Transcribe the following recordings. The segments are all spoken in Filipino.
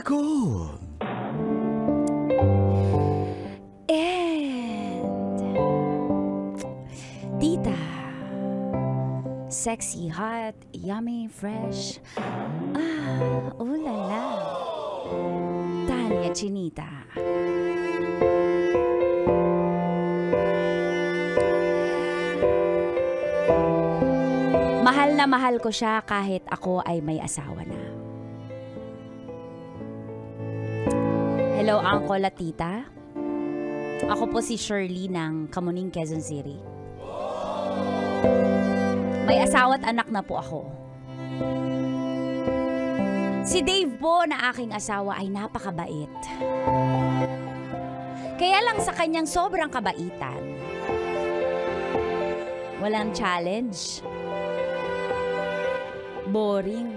ako. Tita, sexy, hot, yummy, fresh. Ulala. Tanya Chinita. Mahal na mahal ko siya kahit ako ay may asawa na. Hello, Uncle at Tita. Ako po si Shirley ng Kamuning, Quezon City. May asawa at anak na po ako. Si Dave po na aking asawa ay napakabait. Kaya lang sa kanyang sobrang kabaitan, walang challenge. Boring.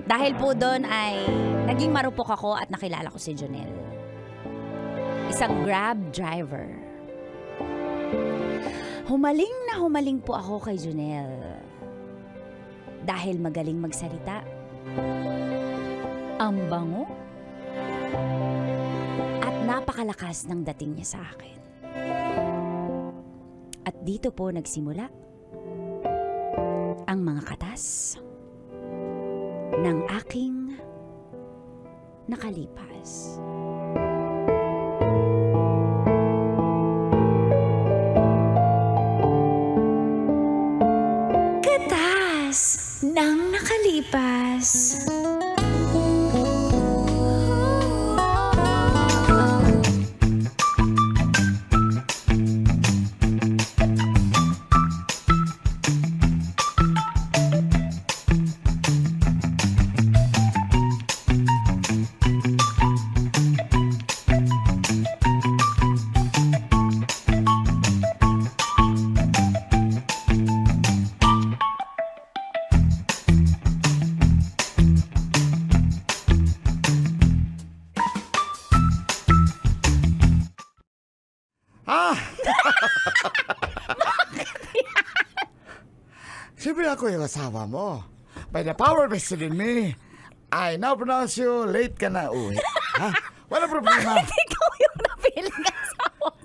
Dahil po doon ay naging marupok ako at nakilala ko si Jonel. Isang Grab driver. Humaling po ako kay Jonel. Dahil magaling magsalita. Ang bango. At napakalakas ng dating niya sa akin. At dito po nagsimula ang mga katas ng aking nakalipas. Katas ng nakalipas. Siyempre ako yung asawa mo. By the power vested in me, I now pronounce you late ka na uwi. Ha? Wala problema. Bakit ikaw yung napiling asawa ko?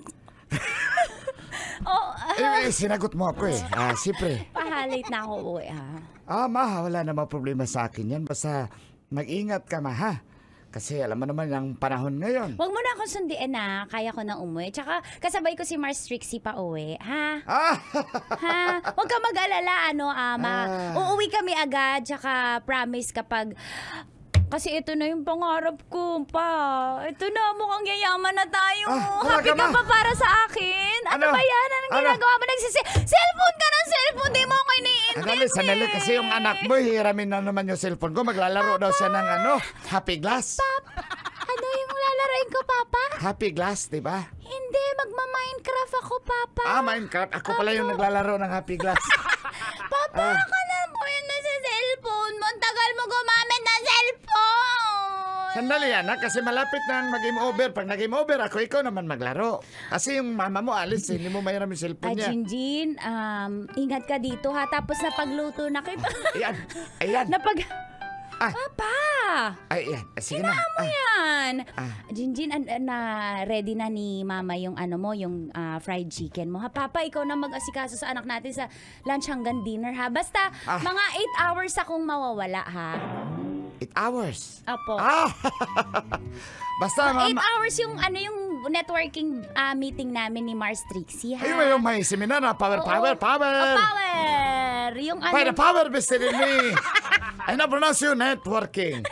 Sinagot mo ako eh. Siyempre. Pahalate na ako uwi, ha? Ma, wala namang problema sa akin yan. Basta mag-ingat ka, ma, ha? Kasi alam mo naman ang panahon ngayon. Huwag mo na akong sundiin na. Kaya ko nang umuwi. Tsaka kasabay ko si Mars Trixie pa uwi. Ha? Ha? Huwag ka mag-alala, ama. Uuwi kami agad. Tsaka promise kapag... Kasi ito na yung pangarap ko, pa. Ito na, mukhang yayaman na tayo. Happy ka pa para sa akin? Ano ba yan? Anong ginagawa mo? Cellphone ka ng cellphone. Di mo ako iniintindi. Sandali, kasi yung anak mo, hiramin na naman yung cellphone ko. Maglalaro daw siya ng Happy Glass. Papa, ano yung lalaroin ko, Papa? Happy Glass, di ba? Hindi, magma-Minecraft ako, Papa. Minecraft. Ako pala yung naglalaro ng Happy Glass. Papa, ka na po yun na sa cellphone mo. Ang tagal mo gumamit ng cellphone. Sandali yan, kasi malapit na mag-game over. Pag nag-game over, ikaw naman maglaro. Kasi yung mama mo, Alice, hindi mo mayroon yung cellphone niya. Jinjin, ingat ka dito, ha? Tapos napagluto na kita. Ayan. Papa! Ayan, sige na. Mo yan. Jinjin, ready na ni Mama yung yung fried chicken mo, ha? Papa, ikaw na mag-asikaso sa anak natin sa lunch hanggang dinner, ha? Basta, mga 8 hours akong mawawala, ha? 8 hours? Opo. Basta, 8 hours yung networking meeting namin ni Mars Trixie, ha? Ayun, may seminar na power. Power! Yung By the power vested in me, I now pronounce you networking.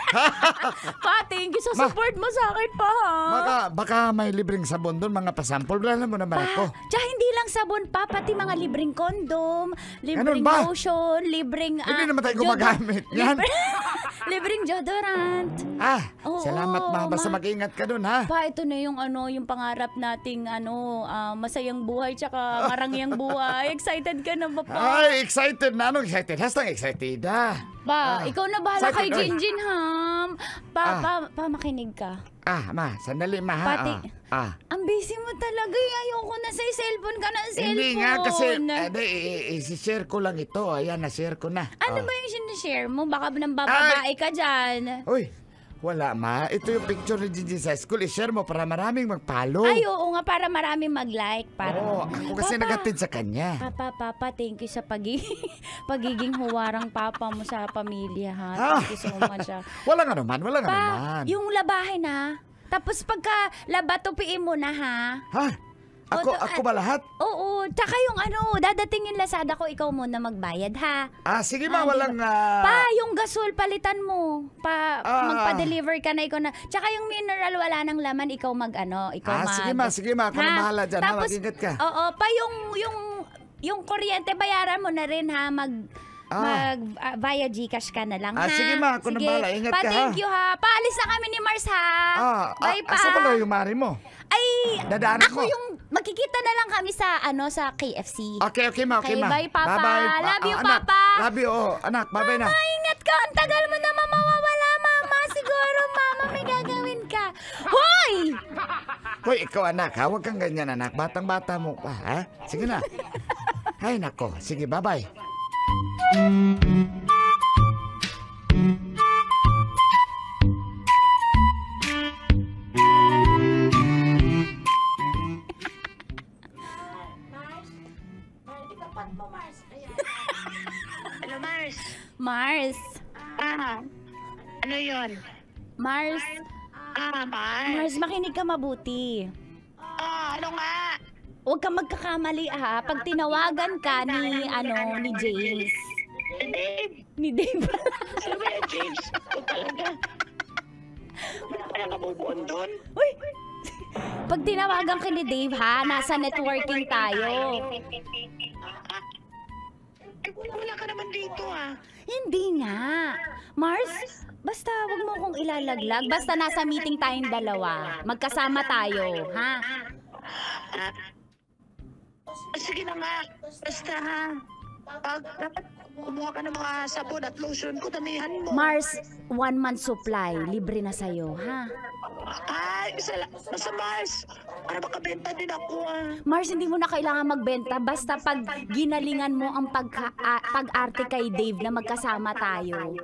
Pa, thank you sa support mo sa akin, pa, ha? Baka may libreng sabon doon, mga pasample. Wala mo naman ako. Tsaka hindi lang sabon, pa, pati mga libreng kondom, libreng lotion, libreng... Hindi naman tayo gumagamit yan. Libreng deodorant. Salamat, ma. Basta mag-ingat ka doon, ha? Pa, ito na yung yung pangarap nating masayang buhay tsaka marangyang buhay. Excited ka na ba, pa? Ay, excited na. Anong excited? Hastang excited, Ikaw na bahala kay Jinjin, ha? Pa, makinig ka. Sandali ma ha. Pati, ang busy mo talaga. Ayoko na sa cellphone ka na cellphone. Hindi nga kasi, isi-share ko lang ito. Ayan, na-share ko na. Ano ba yung sinishare mo? Baka nang bababae ka dyan. Uy, wala ma. Ito yung picture ni Gigi sa school. I-share mo para maraming mag-follow. Ay, oo nga, para maraming mag-like. Ako kasi nagatid sa kanya. Papa, thank you sa pagiging huwarang papa mo sa pamilya, ha? Thank you so much, ha? Walang anuman, walang anuman. Yung labahin, ha? Tapos pagka laba, tupiin mo na, ha? Ha? Ako ba lahat? Oo. Tsaka yung dadating yung Lazada ko, ikaw muna magbayad, ha? Sige ma, walang... yung gasol, palitan mo. Magpa-deliver ka na, ikaw na. Tsaka yung mineral, wala nang laman, ikaw Sige ma, ako na bahala dyan, ha? Mag-ingat ka. Oo, yung kuryente, bayaran mo na rin, ha? Via Gcash ka na lang, ha? Sige ma, ako na bahala, ingat ka, ha? Thank you, ha? Paalis na kami ni Mars, ha? Bye pa. Asa pala yung mari mo? Ay, dadaanan ako yung magkikita na lang kami sa KFC. Okay ma. Bye, Papa. Bye. Love you, Anak. Papa. Love you, anak. Bye na. Mama, ingat ka. Ang tagal mo naman mawawala, Mama. Siguro, Mama, may gagawin ka. Hoy! Hoy, ikaw anak, ha? Huwag kang ganyan, anak. Batang-bata mo pa, ha? Sige na. Ay, nako. Sige, bye-bye. Ano, Mars? Mars. Ano yun? Mars. Mars. Mars, makinig ka mabuti. Ano nga? Huwag kang magkakamali, ha? Pag tinawagan ka ni James. Dave. Ni Dave. Ano ba yan, James? Huwag talaga. Wala kaya kabubuan doon? Uy! Pag tinawagan ka ni Dave, ha? Nasa networking tayo. Wala ka naman dito, ha? Hindi nga. Mars, basta wag mo kong ilalaglag. Basta nasa meeting tayong dalawa. Magkasama tayo, ha? Sige na nga. Basta, ha? Dapat kumuha ka ng mga sabon at lotion ko, damihan mo. Mars, 1 month supply. Libre na sa'yo, ha? Ay, sa Mars. Para makabenta din ako, ha? Mars, hindi mo na kailangan magbenta. Basta pag ginalingan mo ang pag-arte kay Dave na magkasama tayo.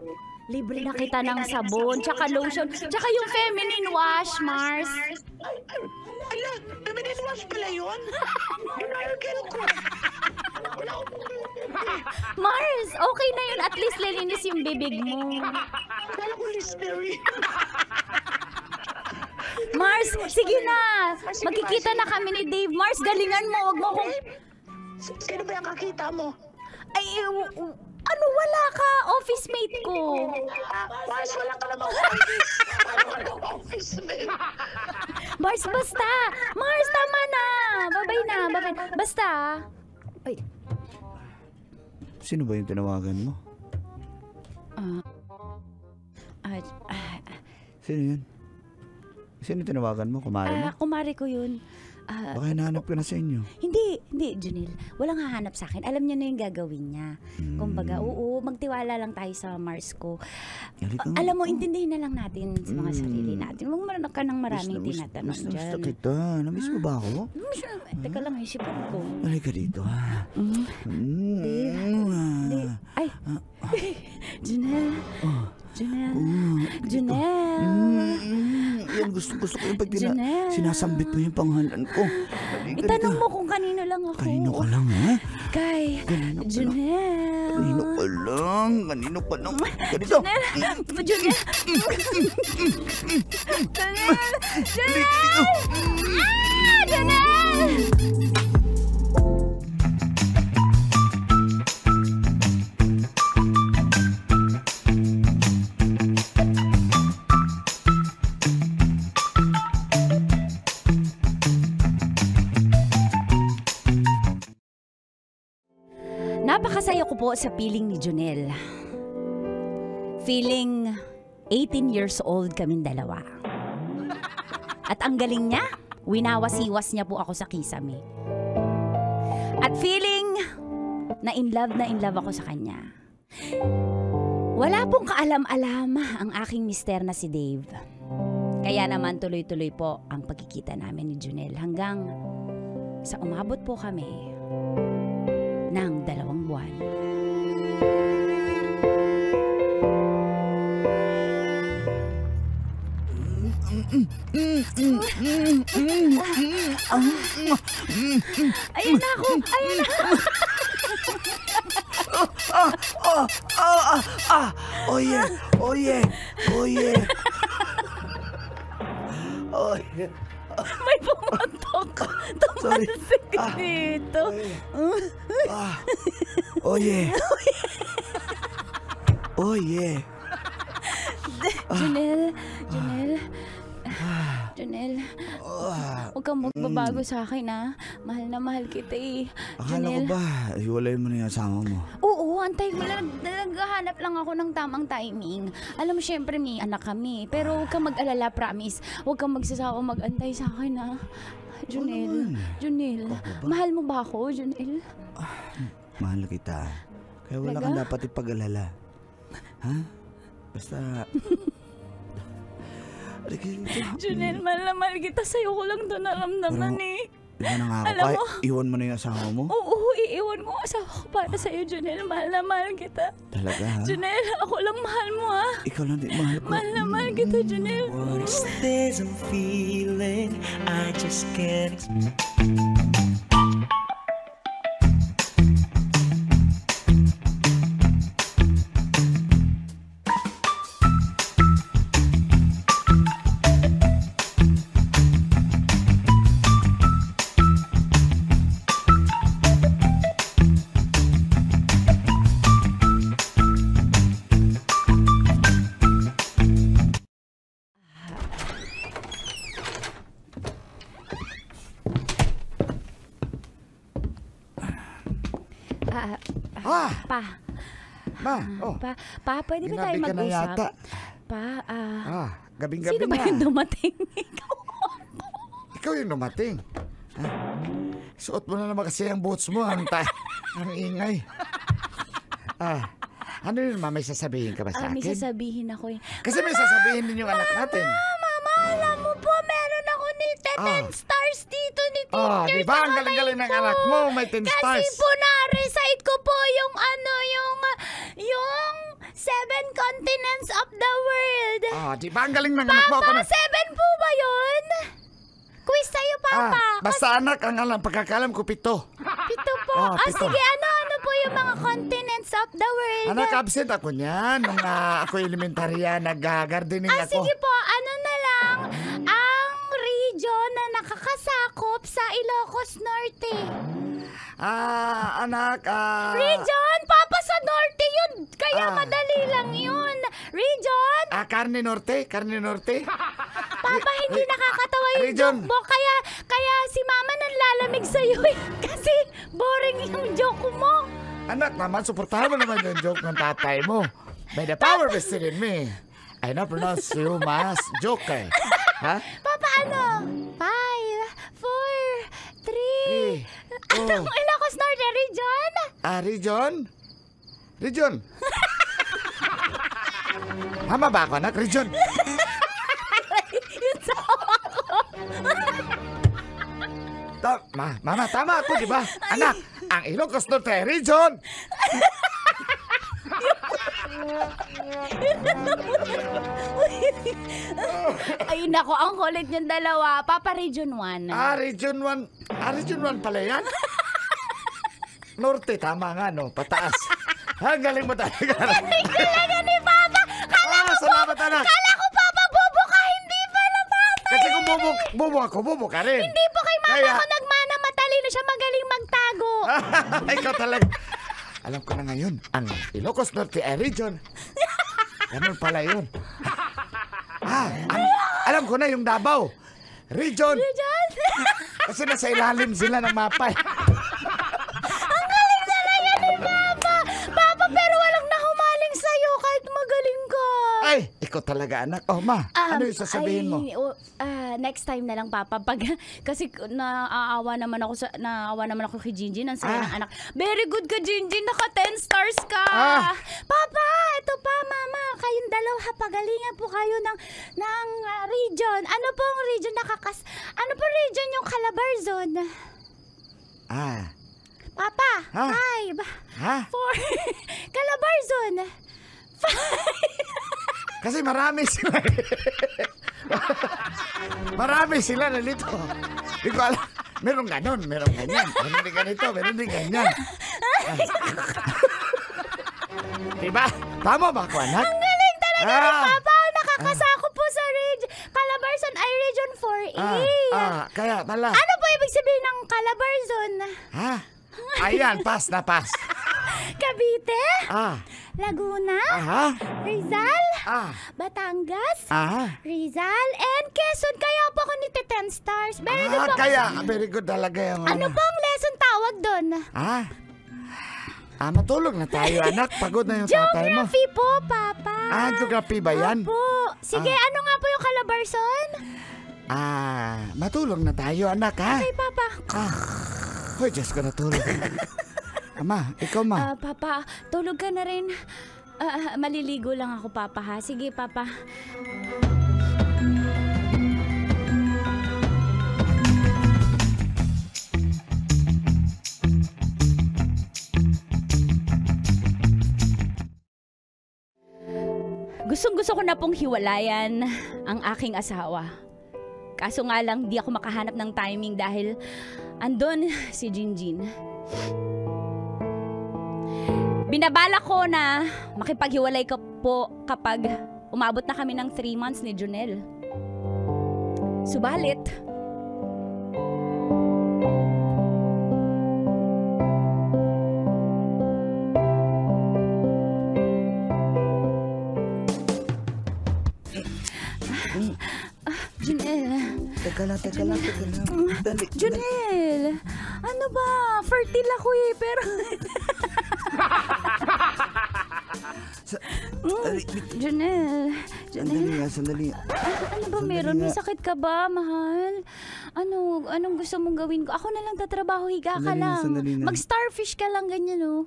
Libre na kita ng sabon, tsaka lotion, tsaka yung feminine wash, Mars. Ala, feminine wash pala yun? Nargel ko. Mars, okay na yun. At least lilinis yung bibig mo. Kala ko Listerine. Mars, sige na. Magkikita na kami ni Dave. Mars, galingan mo. Wag mo kong... Sino ba yung kakita mo? Ay, wala ka? Office mate ko. Mars, wala ka namang office. Wala ka namang office mate. Mars, basta. Mars, tama na. Babay na. Basta. Ay. Sino ba yung tinawagan mo? Sino yun? Sino tinawagan mo? Kumari mo? Kumari ko yun. Baka hinahanap ka na sa inyo. Hindi, Junil. Walang hahanap sa akin. Alam niya na yung gagawin niya. Kumbaga, magtiwala lang tayo sa Mars ko. Alam mo, intindihin na lang natin sa mga sarili natin. Huwag mo ka ng maraming tinatanong dyan. Gusto kita. Namiss mo ba ako? Teka lang, isipan ko. Halika dito, ha? Dave. Ay! Junel. Yan, gusto ko yung pag sinasambit mo yung pangalan ko. Itanong mo kung kanino lang ako. Kanino ka lang, ha? Kay Junel. Kanino ka lang? Ganito. Junel. Junel! Napakasaya ko po sa feeling ni Junel. Feeling 18 years old kaming dalawa. At ang galing niya, winawasiwas niya po ako sa kisame. At feeling na in love ako sa kanya. Wala pong kaalam-alam ang aking mister na si Dave. Kaya naman tuloy-tuloy po ang pagkikita namin ni Junel hanggang sa umabot po kami ng 2 buwan. Ayun na ako! Ayun na! Oh yeah! Oh yeah! Oh yeah! Oh yeah! May pumatok! Tumalsik dito! Oh yeah! Oh yeah! Junel, huwag kang magbabago sa akin, ha? Mahal na mahal kita, eh. Akala ko ba, hiwalay mo na yung asawa mo? Oo, antay ko lang. Naghahanap lang ako ng tamang timing. Alam mo, syempre, may anak kami. Pero huwag kang mag-alala, promise. Huwag kang magsasawa mag-antay sa akin, ha? Junel, mahal mo ba ako, Junel? Mahal kita. Kaya wala kang dapat ipag-alala. Ha? Basta... Junel, mahal na mahal kita. Sa'yo ko lang ito naramdaman, eh. Iwan na nga ako. Alam mo, iwan mo na yung asawa mo? Oo, iiwan ko asawa ko para sa'yo, Junel. Mahal na mahal kita. Talaga, ha? Junel, ako lang mahal mo, ha? Ikaw lang din mahal ko. Mahal na mahal kita, Junel. What's this I'm feeling? I just can't explain. Pa, pwede ba tayo Ginabi ka na mag-usap? yata. Gabing-gabi Sino ba na. yung dumating? Ikaw yung dumating. Suot mo na naman kasi ang boots mo. Ang ingay. Ano yun, Ma? May sasabihin ka ba sa May akin? sasabihin ako, eh. Kasi may sasabihin din yung anak natin. Mama, alam mo po, meron ako ni 10 stars dito ni teacher. Di ba? Ang galing-galing ng anak mo. May 10 stars. Kasi po na-recite ko po yung Seven Continents of the World. Di ba? Ang galing ng anak mo. Papa, 7 po ba yun? Quiz sa'yo, Papa. Basta anak, ang alam, pagkakalam ko 7. 7 po. Pito. Sige, ano po yung mga continents of the world? Anak, absent ako niyan. Nung ako elementarya, nag-gardening ako. Sige po, ano na lang, ang region na nakakasakop sa Ilocos Norte. Anak, Region? Papa, sa Norte yun. Kaya madali lang yun. Region? Carne Norte. Papa, hindi nakakatawa yung Region. joke mo. Kaya si Mama nanlalamig sa'yo, eh. Kasi boring yung joke mo. Anak naman, suportahan mo naman yung joke ng tatay mo. By the power vested in me, I now pronounce you mas joke, eh. Ha? Papa, ano? 5, 4, 3. Anong Ilocos Norte, region? Region? Tama ba ako, anak? Region? Yun sa ako. Mama, tama ako, di ba? Anak, ang Ilocos Norte region. Ay, nako, ang kulit niyong dalawa. Papa, region 1. Region 1. Region 1 pala yan? Norte, tama nga, no? Pataas. Galing mo talaga. Galing talaga ni Papa. Salamat, anak. Kala ko, Papa, bobo ka. Hindi pala, Papa. Kasi kung bobo ako, bobo ka rin. Hindi po kay Mama ko nagmana. Matalino siya, magaling magtago. Ikaw talaga. Alam ko na ngayon, ang Ilocos Norte ay region. Ganun pala yun. Alam ko na yung Davao. Region. Kasi nasa ilalim sila ng mapa. Ang galing talaga ni Papa. Papa, pero walang nahumaling sa'yo kahit magaling ka. Ay, ikaw talaga, anak. Oh, Ma, ano yung sasabihin mo? Next time na lang, Papa. Kasi naawa naman ako kay Jinjin. Ang saya ng anak. Very good ka, Jinjin. Naka 10 stars ka. Papa, ito pa, Mama. Kayong dalawa, pagalingan po kayo ng region. Ano pong region ano pong region yung Calabarzon? Papa, 5, 4, Calabarzon. 5. Kasi marami sila. Marami sila na dito. Hindi ko alam. Meron ganon, meron ganyan. Meron din ganito, meron din ganyan. Diba? Tama ba ko, anak? Ang galing talaga ni Papa. Nakakasako po sa Calabarzon ay Region 4A. Kaya pala. Ano po ibig sabihin ng Calabarzon? Ayan, pass na pass. Cavite? Laguna? Rizal? Batangas? Rizal? And Quezon. Kaya po ako nito 10 stars. Very good po. Kaya, very good talaga yung Ano pong lesson tawag doon? Matulog na tayo, anak. Pagod na yung tatay mo. Geography po, Papa. Geography ba yan? Opo. Sige, ano nga po yung Calabarzon? Matulog na tayo, anak, ha? Okay, Papa. Hoy, Diyos ko, natulog. Ama, ikaw ma. Papa, tulog ka na rin. Maliligo lang ako, Papa, ha? Sige, Papa. Gustong-gusto ko na pong hiwalayan ang aking asawa. Kaso nga lang, di ako makahanap ng timing dahil andun si Jinjin. Binabala ko na makipaghiwalay ka po kapag umabot na kami ng 3 months ni Junel. Subalit, Junel. Teka lang. Dali. Junel, ano ba? Fertile ako eh, pero... Junel. Sandali. Ano ba meron? May sakit ka ba, mahal? Anong gusto mong gawin ko? Ako na lang tatrabaho, higa ka lang. Mag-starfish ka lang, ganyan, oh.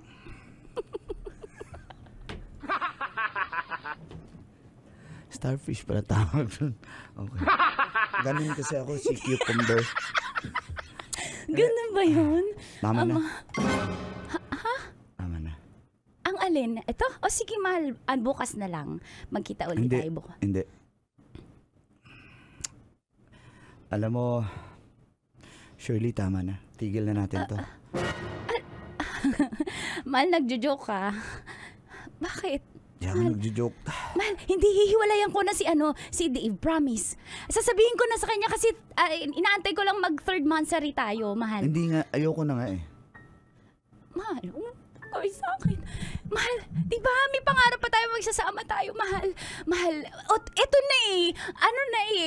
Starfish pala tawag doon. Okay. Ganun kasi ako, si cucumber. Ganun ba yun? Mama na. Mama na. Ang alin? Ito? O sige, mahal. Bukas na lang. Magkita ulit tayo bukas. Hindi. Alam mo, Shirley, tama na. Tigil na natin to. Mahal, nagjo-joke ka. Bakit? Di ako nagjo-joke. Mahal, hindi hihiwalayan ko na si Dave, promise. Sasabihin ko na sa kanya kasi inaantay ko lang mag 3rd monthsary tayo, mahal. Hindi nga, ayoko na nga eh. Mahal, gawin sa akin. Mahal, di ba may pangarap pa tayo magsasama tayo, mahal. Mahal, eto na eh.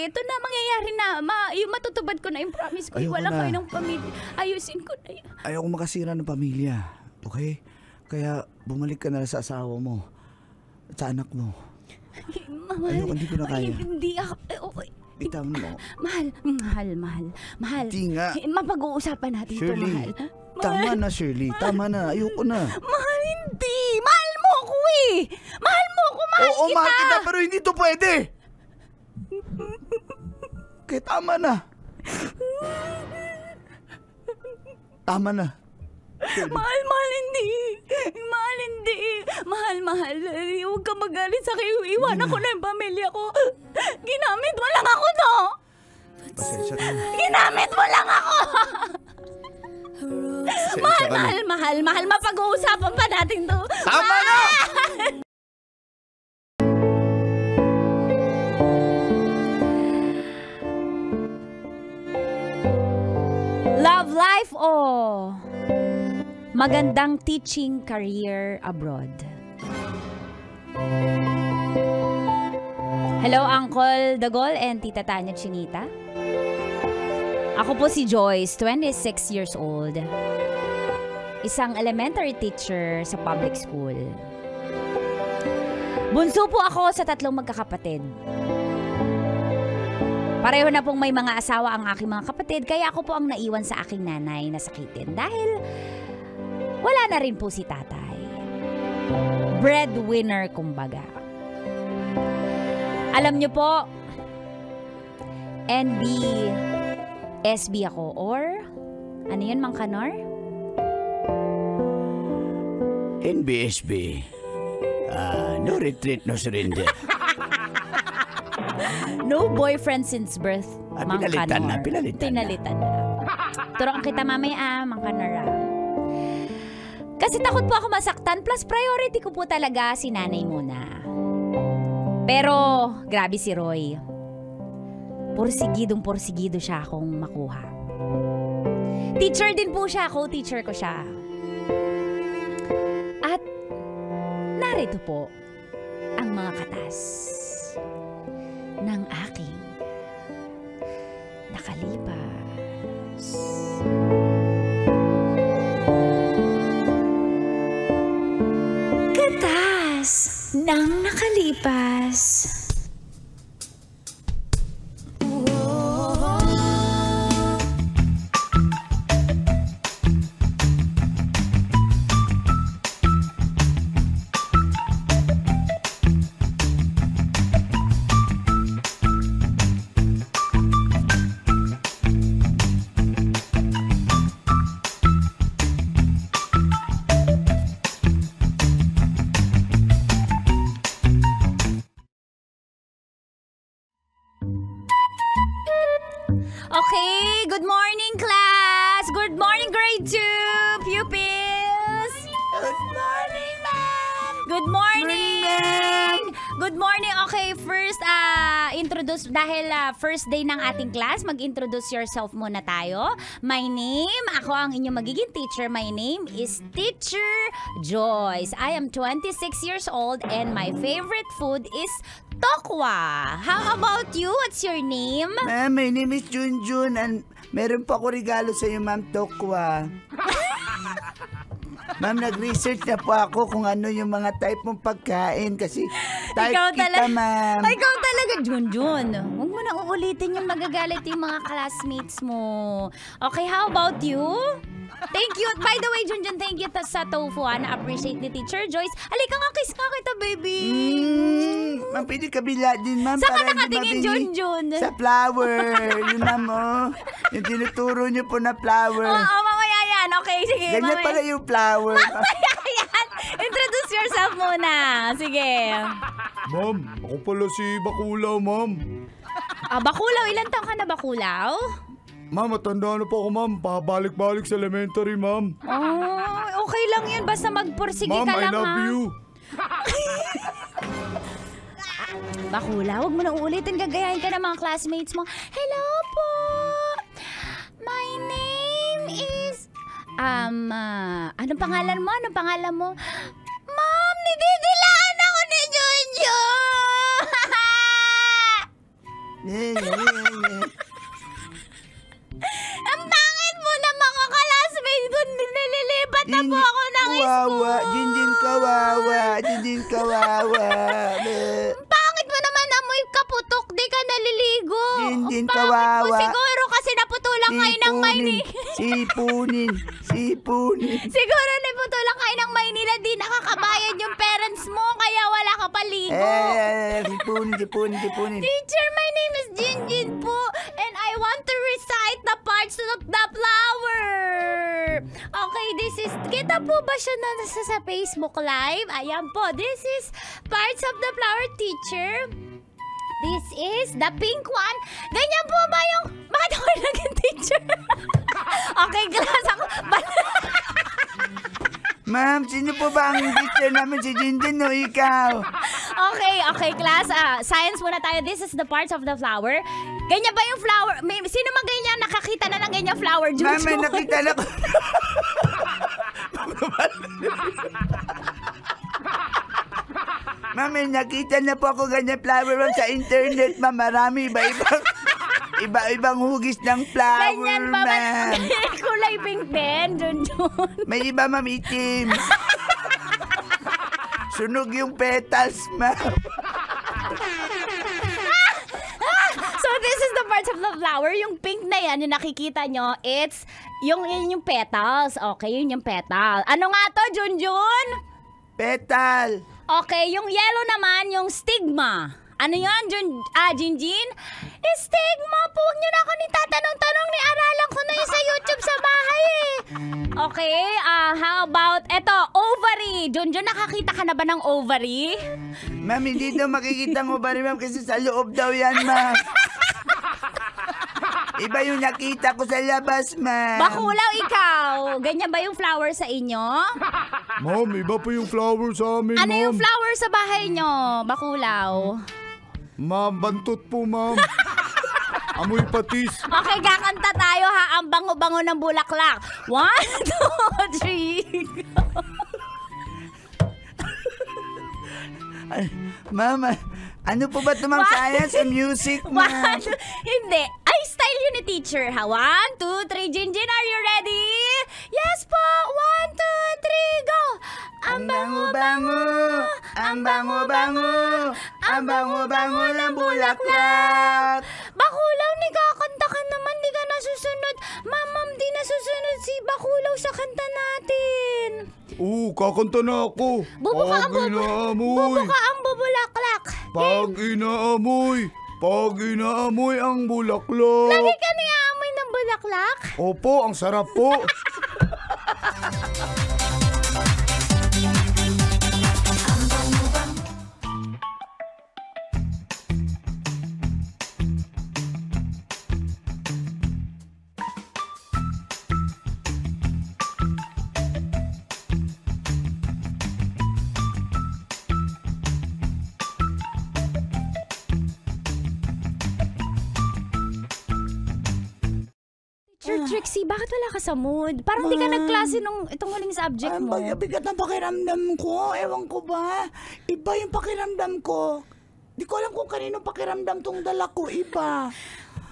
Ito na, mangyayari na. Yung matutubad ko na yung promise ko. Ayoko Wala na. kayo ng pamilya. Ayusin ko na yun. Ayoko makasira ng pamilya. Okay? Kaya bumalik ka na sa asawa mo. Sa anak mo. Mahal. Ayoko, hindi ko na kaya. Hindi ako. Bitawan mo. Mahal. Hindi nga. Mapag-uusapan natin ito, Shirley, mahal. tama na, Shirley. Tama na. Ayoko na. Mahal, hindi. Mahal mo ako eh. Mahal mo ako, mahal Oo, kita. mahal kita, pero hindi to pwede. Kaya tama na. Tama na. Mahal, hindi. Mahal, hindi. Mahal. Huwag ka magalit sa akin. Iwanan ko na yung pamilya ko. Ginamit mo lang ako, no? Pasensya ka na. Ginamit mo lang ako. Pasensya ka na. Mahal. Mapag-uusapan pa natin to. Tama na! Love life o magandang teaching career abroad? Hello, Uncle Dagol and Tita Tanya Chinita. Ako po si Joyce, 26 years old. Isang elementary teacher sa public school. Bunso po ako sa 3 magkakapatid. Pareho na pong may mga asawa ang aking mga kapatid, kaya ako po ang naiwan sa aking nanay na sakitin dahil wala na rin po si tatay. Breadwinner, kumbaga. Alam nyo po, NB, SB ako, or ano yun, Mang Kanor? NBSB. No retreat, no surrender. No boyfriend since birth, Mang Pinalitan Kanor. na, pinalitan na. Turuan kita mamaya, Mang Kanor. Kasi takot po ako masaktan, plus priority ko po talaga si nanay muna. Pero, grabe si Roy. Porsigido siya akong makuha. Teacher din po siya, co-teacher ko siya. At, narito po ang mga katas ng aking nakalipas. Katas ng nakalipas. Okay, good morning class! Good morning grade 2 pupils! Good morning, ma'am! Good morning! Good morning! Okay, first, introduce, dahil first day ng ating class, mag-introduce yourself muna tayo. My name, ako ang inyong magiging teacher. My name is Teacher Joyce. I am 26 years old and my favorite food is tokwa. How about you? What's your name? Ma'am, my name is Junjun and meron pa ako regalo sa iyo, Ma'am Tokwa. Ma'am, nag-research na po ako kung ano yung mga type mong pagkain kasi type kita, ma'am. Ikaw talaga, Junjun. Huwag mo na uulitin yung magagalit yung mga classmates mo. Okay, how about you? Thank you. By the way, Junjun, thank you sa tofu. Na-appreciate ni Teacher Joyce. Halika nga, kiss ka kita, baby. Ma'am, pwede kabila din, ma'am. Saan ka para nakatingin, hindi mabingi Junjun? Sa flower. Yun, ma'am, oh. Yung tinuturo niyo po na flower. Oo, mamaya yan. Okay, sige. Ganyan mamaya. pala yung flower. Mamaya yan. Introduce yourself muna. Sige. Ma'am, ako pala si Bakulaw, ma'am. Bakulaw. Ilan taong ka na, Bakulaw? Ma'am, matanda na po ako, ma'am. Pabalik-balik sa elementary, ma'am. Oh, okay lang yun. Basta magpursige Ma'am, ka I lang, love ha? you. Bakula, huwag mo na uulitin. Gagayahin ka ng mga classmates mo. Hello po! My name is... anong pangalan mo? Anong pangalan mo? Ma'am, nididilaan ako ni Jojo! Ang pangit mo na mga classmates ko. Nililipat na po ako ng school. Jinjin kawawa. Jinjin kawawa. Pangit mo naman, amoy kaputok. Di ka naliligo. Jinjin Ang pangit mo kawawa. siguro kasi naputulang kayo ng Sipunin. Siguro naputulang kayo ng Maynila. Di nakakabayad yung parents mo. Kaya wala ka paligo. Sipunin. Teacher, my name is Jinjin po. And I want to recite the parts of the flower. Okay, this is... Kita po ba siya na nasa sa Facebook Live? Ayan po. This is parts of the flower, teacher. This is the pink one. Ganyan po ba yung... Bakit ako naging teacher? Okay, class ako. Ma'am, sino po ba ang teacher namin? Si Jinjin o ikaw? Okay, class. Science muna tayo. This is the parts of the flower. Ganyan ba yung flower? Sino man ganyan nakakita na ng ganyan flower, Juju? Ma'am, may nakita na ko. Ma'am, may nakita na po ako ganyan flower ma'am sa internet, ma'am. Marami iba-ibang hugis ng flower, Ganyan ba? ma'am. Kulay pink din, Junjun. May iba, ma'am, itim. Sunog yung petals, ma'am. So this is the parts of the flower. Yung pink na yan, yung nakikita nyo, it's yung petals. Okay, yun yung petal. Ano nga to, Junjun? Petal. Okay, yung yellow naman, yung stigma. Ano yan, Jinjin? Stigma po. Huwag niyo na ako ni tatanong-tanong ni aralan ko na yun sa YouTube sa bahay eh. Okay, how about, eto, ovary. Junjun, nakakita ka na ba ng ovary? Ma'am, hindi daw makikita mo ba rin, ma'am, kasi sa loob daw yan, ma'am. Iba yung nakita ko sa labas, ma'am. Bakulaw ikaw. Ganyan ba yung flower sa inyo? Ma'am, iba po yung flower sa amin, Ano ma'am. yung flower sa bahay nyo? Bakulaw. Ma'am, bantot po, ma'am. Amoy patis. Okay, kakanta tayo ha. Ang bango-bango ng bulaklak. 1, 2, 3, go. Ay, ma'am, ano po ba ito, ma'am? Science and music, ma'am? Hindi. Ay, style yun ni teacher ha. 1, 2, 3. Jinjin, are you ready? Yes po. 1, 2, 3, go. Ang bango-bango, ang bango-bango, ang bango-bango ng bulaklak. Bakulaw, ni kakanta ka naman. Di ka nasusunod. Ma'am, di nasusunod si Bakulaw sa kanta natin. Kakanta na ako. Bubo ka ang Pag inaamoy. Bubo ka ang bubulaklak. Pag inaamoy ang bulaklak. Lagi ka niaamoy ng bulaklak? Opo, ang sarap po. Trixie, bakit wala ka sa mood? Parang di ka nagklase nung itong huling subject mo. Ang bigat ng pakiramdam ko. Ewan ko ba? Iba yung pakiramdam ko. Di ko alam kung kanino pakiramdam tong dala ko. Iba.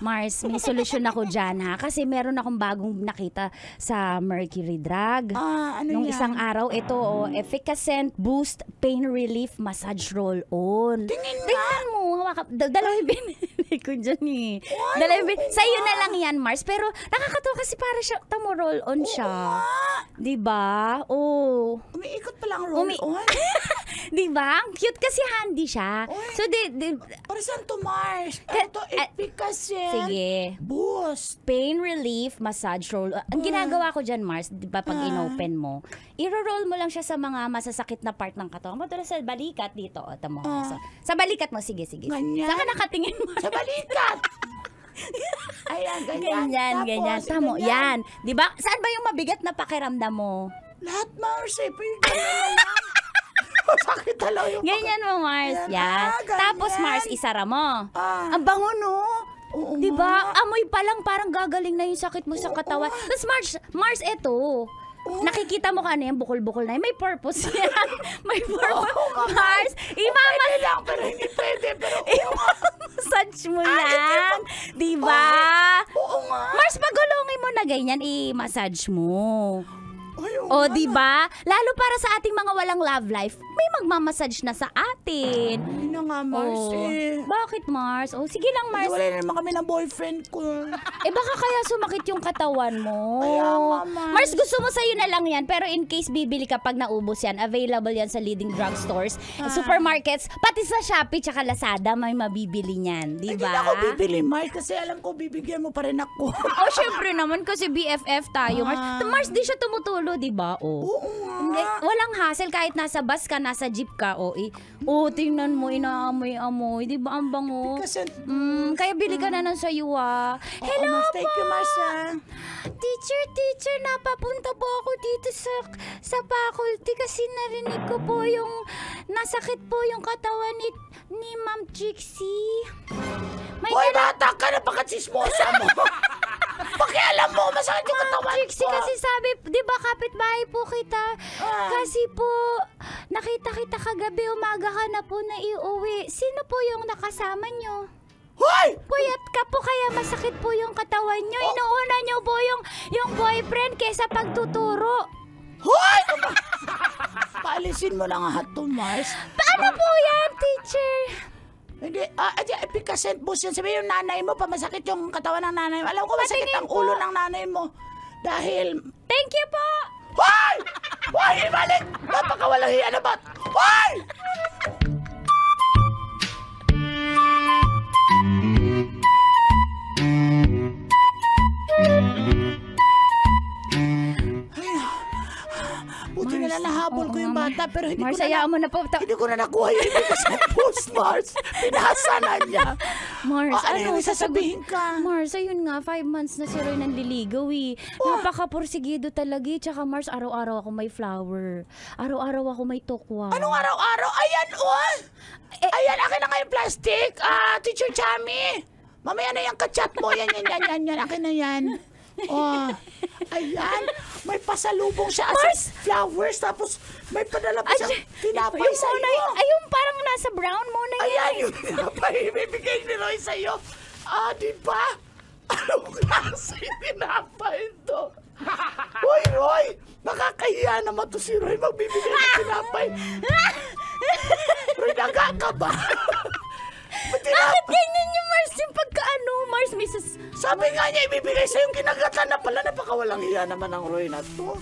Mars, may solusyon ako dyan ha. Kasi meron akong bagong nakita sa Mercury Drug. Ano Nung yan? isang araw, ito Efficacent Boost Pain Relief Massage Roll-On. Tingnan mo, hawakan. Dalawa yung binili ko dyan eh. Dalawa yung sa'yo na lang yan, Mars. Pero nakakatawa kasi para siya, tamo roll-on siya. Diba? Oh. Umiikot pa lang roll-on. Diba? Ang cute kasi handy siya. So, Para saan to, Mars? Ito, efficacy. sige. Boost. Pain relief massage roll. Ang ginagawa ko dyan, Mars, di ba pag inopen mo, i-roll mo lang siya sa mga masasakit na part ng katawan mo. Tulad sa balikat dito. O, tamo. Sa balikat mo, sige. Ganyan. Saan ka nakatingin mo? Sa balikat. Ayan, ganyan. Ganyan. Tapos, Tamo, ganyan. yan. Di ba? Saan ba yung mabigat na pakiramdam mo? Lahat, Mars, eh. Ganyan na lang. Sakit talaga yung Ganyan mo, Mars. Ayan, Yan. ganyan. Tapos, Mars, isara mo. Ang bango, no? Oo Di ba? nga. Amoy pa lang parang gagaling na yung sakit mo sa katawan. Tapos Mars, eto. Nakikita mo ka na yan, bukol-bukol na yan. May purpose yan. May purpose. Mars, Pwede lang, pero hindi pwede. Pero massage mo yan. Di ba? oo nga. Mars, pagulungin mo na ganyan, i-massage mo. Ay, O, di ba? Lalo para sa ating mga walang love life, may magmamassage na sa atin. Hindi na nga, Mars, Oh. eh. Bakit, Mars? Oh, sige lang, Mars. Wala na naman kami ng boyfriend ko. Baka kaya sumakit yung katawan mo. Kaya nga, Mars. Mars, gusto mo sa'yo na lang yan. Pero in case bibili ka pag naubos yan, available yan sa leading drugstores, supermarkets, pati sa Shopee tsaka Lazada, may mabibili niyan. Di Hindi ba? na ako bibili, Mars, kasi alam ko bibigyan mo pa rin ako. Oh, syempre naman kasi BFF tayo. Mars, di siya tumutulo, di ba? Oh. Oo Hindi, nga. walang hassle kahit nasa bus ka, nasa jeep ka, tingnan mo, inaamoy-amoy, di ba ang bango? Kasi, Kaya bili ka na ng sayo, Hello Mars, thank you, po! Mars, Teacher, napapunta po ako dito sa faculty kasi narinig ko po yung nasakit po yung katawan ni Ma'am Trixie. Hoy, bata ka, napakatsismosa mo. Pakialam mo, masakit yung katawan Trixie, ko. kasi sabi, di ba kapitbahay po kita? Kasi po, nakita kita kagabi, umaga ka na po na iuwi. Sino po yung nakasama nyo? Hoy! Puyat ka po kaya masakit po yung katawan nyo. Inuuna nyo po yung boyfriend kesa pagtuturo. Hoy! Paalisin mo na nga to, Mars. Paano po yan, teacher? Hindi, efficacent boost yan. Sabi yung nanay mo, pamasakit yung katawan ng nanay mo. Alam ko masakit Patingin ang po. ulo ng nanay mo. Dahil... Thank you po! Hoy! Hoy, ibalik! Napakawalang hiya na ba't? Hoy! kita pero hindi Mars, ko na hayaan mo na po. hindi ko na nakuha yung ibig ko sa post, Mars. Pinasa na niya. Mars, ano yung sasabihin ka? Mars, ayun nga, 5 months na si Roy nanliligaw eh. Napaka-porsigido talaga eh. Tsaka Mars, araw-araw ako may flower. Araw-araw ako may tokwa. Anong araw-araw? Ayan, oh! Ayan, akin na nga yung plastic. Teacher Chami. Mamaya na yung kachat mo. Yan. Akin na yan. Oh, ayan. May pasalubong siya as flowers. Tapos may padala pa siyang tinapay yung sa'yo. Monay, ayun parang nasa brown muna yan. Ayan, yung tinapay. Ibibigay ni Roy sa'yo. Di ba? Anong klase tinapay ito? Hoy, Roy! Nakakahiya naman to si Roy magbibigay ng tinapay. Roy, naga ka ba? Bakit ganyan yung Mars? Yung pagkaano, Mars, Mrs. Sabi nga niya, ibibigay sa'yo yung kinagatan na pala. Napakawalang hiya naman ang Roy na to.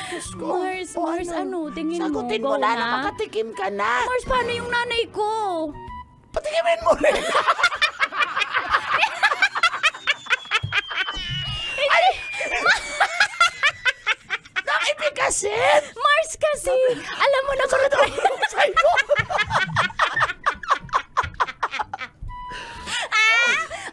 Diyos ko. Mars, ano? Tingin mo, Sagutin go mo na, na. nakakatikim ka na. Mars, paano yung nanay ko? Patikimin mo rin. Ay! Nakipikasin! Mars kasi! Alam mo na ba? Sa'yo!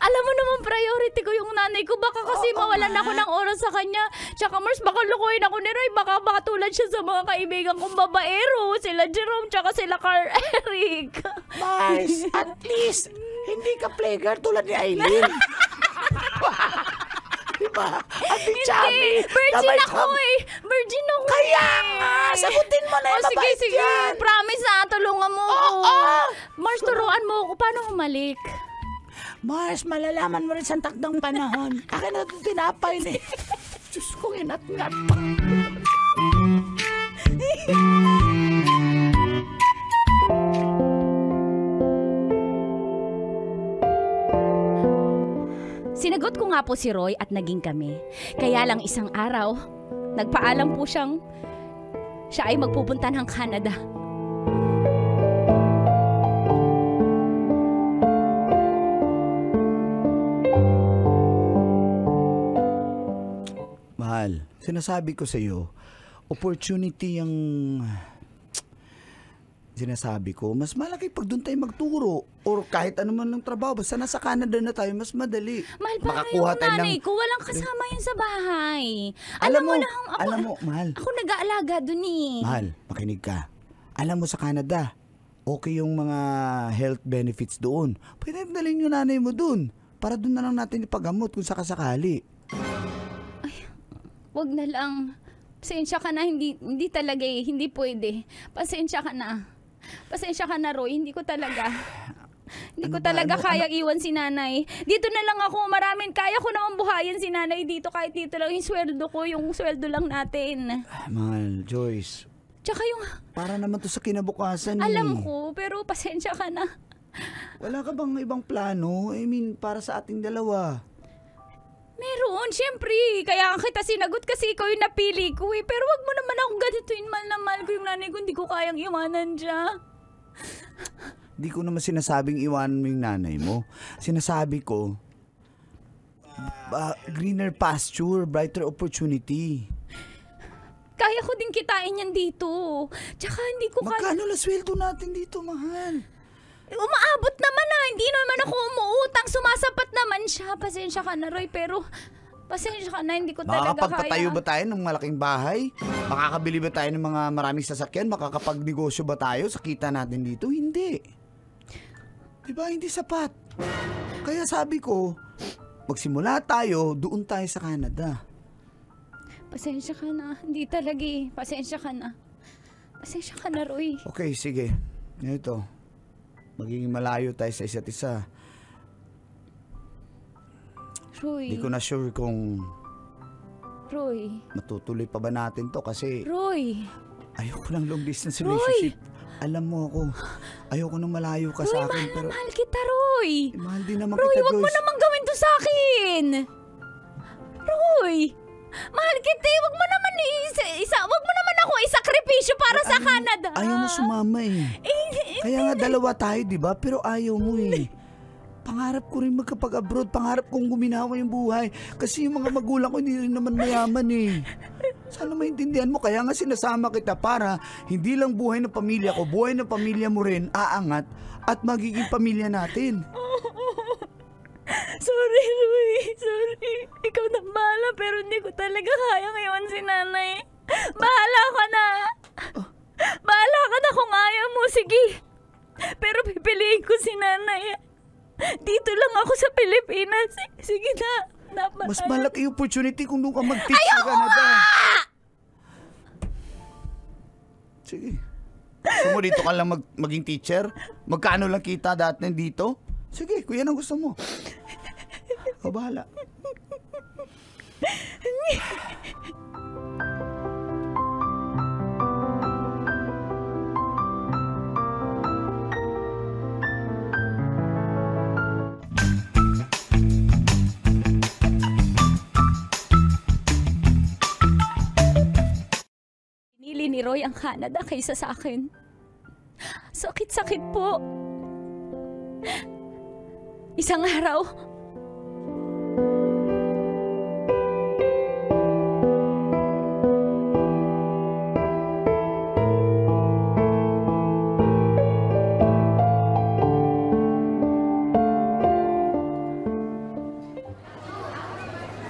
Alam mo naman, priority ko yung nanay ko. Baka kasi mawalan ako ng oras sa kanya. Tsaka Mars, baka lukuhin ako ni Roy. Baka makatulad siya sa mga kaibigan kong babaero. Sila Jerome, tsaka sila Carl Eric. Mars, at least, hindi ka playgirl tulad ni Aileen. Diba? At ni Chami. Virgin ako eh. Virgin ako Kaya eh. nga, sagutin mo na yung mabait sige. yan. Promise tulungan mo ako. Mars, turuan mo ako. Paano umalik? Mars, malalaman mo rin sa takdang panahon. Akin na itong tinapay ni. Diyos ko, inat-ngat pa. Sinagot ko nga po si Roy at naging kami. Kaya lang isang araw, nagpaalam po siyang siya ay magpupunta ng Canada. Mahal, sinasabi ko sa iyo, opportunity yung sinasabi ko, mas malaki pag doon tayo magturo or kahit ano man ng trabaho, basta nasa Canada na tayo, mas madali. Mahal, paano yung nanay ko? Walang kasama yun sa bahay. Alam mo lang, mahal. Ako nag-aalaga dun eh. Mahal, makinig ka. Alam mo sa Canada, okay yung mga health benefits doon. Pwede dalhin yung nanay mo doon para doon na lang natin ipagamot kung sakasakali. Wag na lang. Pasensya ka na, hindi talaga eh. Hindi pwede. Pasensya ka na. Pasensya ka na, Roy. Hindi ko talaga kayang iwan si nanay. Dito na lang ako. Kaya ko naman buhayin si nanay dito. Kahit dito lang yung sweldo ko. Yung sweldo lang natin. Mahal, Joyce. Tsaka yung... Para naman to sa kinabukasan Alam ko, pero pasensya ka na. Wala ka bang ibang plano? I mean, para sa ating dalawa. Meron, syempre. Kaya kita sinagot kasi ikaw yung napili ko eh. Pero wag mo naman akong ganituin, mahal na mahal ko yung nanay ko. Hindi ko kayang iwanan siya. Di ko naman sinasabing iwanan mo yung nanay mo. Sinasabi ko, greener pasture, brighter opportunity. Kaya ko din kitain yan dito. Tsaka hindi ko Magkano la sweldo natin dito, mahal? Umaabot naman na. Hindi naman ako umuutang. Sumasapat naman siya. Pasensya ka na, Roy. Pero pasensya ka na. Hindi ko talaga Makakapagpatayo kaya. ba tayo ng malaking bahay? Makakabili ba tayo ng mga maraming sasakyan? Makakapagnegosyo ba tayo sa kita natin dito? Hindi. Diba? Hindi sapat. Kaya sabi ko, magsimula tayo, doon tayo sa Canada. Pasensya ka na. Hindi talaga eh. Pasensya ka na. Pasensya ka na, Roy. Okay, sige. Ganito. Magiging malayo tayo sa isa't isa. Roy. Hindi ko na sure kung Roy. matutuloy pa ba natin to kasi Roy. ayoko ng long distance relationship. Alam mo ako, ayoko nang malayo ka sa akin. Pero Mahal kita, Roy. mahal din naman Roy, kita, wag mo Joyce. naman gawin to sa akin. Roy. Mahal kita eh. Wag mo naman wag mo naman ako isakripisyo para sa Canada. Ayaw mo sumama eh. Kaya nga dalawa tayo, di ba? Pero ayaw mo eh. Pangarap ko rin magkapag-abroad. Pangarap kong guminawa yung buhay. Kasi yung mga magulang ko hindi rin naman mayaman eh. Sana maintindihan mo, kaya nga sinasama kita para hindi lang buhay ng pamilya ko, buhay ng pamilya mo rin, aangat at magiging pamilya natin. Sorry, Roy. Sorry. Ikaw na bahala, pero hindi ko talaga kaya ngayon si nanay. Bahala ka na. Bahala ka na kung ayaw mo. Sige. Pero pipiliin ko si nanay. Dito lang ako sa Pilipinas. Sige na. Dapat Mas malaki opportunity kung doon ka mag-teach sa Canada. Sige. Gusto mo dito ka lang maging teacher? Magkano lang kita dati dito? Sige, kung yan ang gusto mo. O, bahala. Pinili ni Roy ang Canada kaysa sa akin. Sakit-sakit po. Isang araw,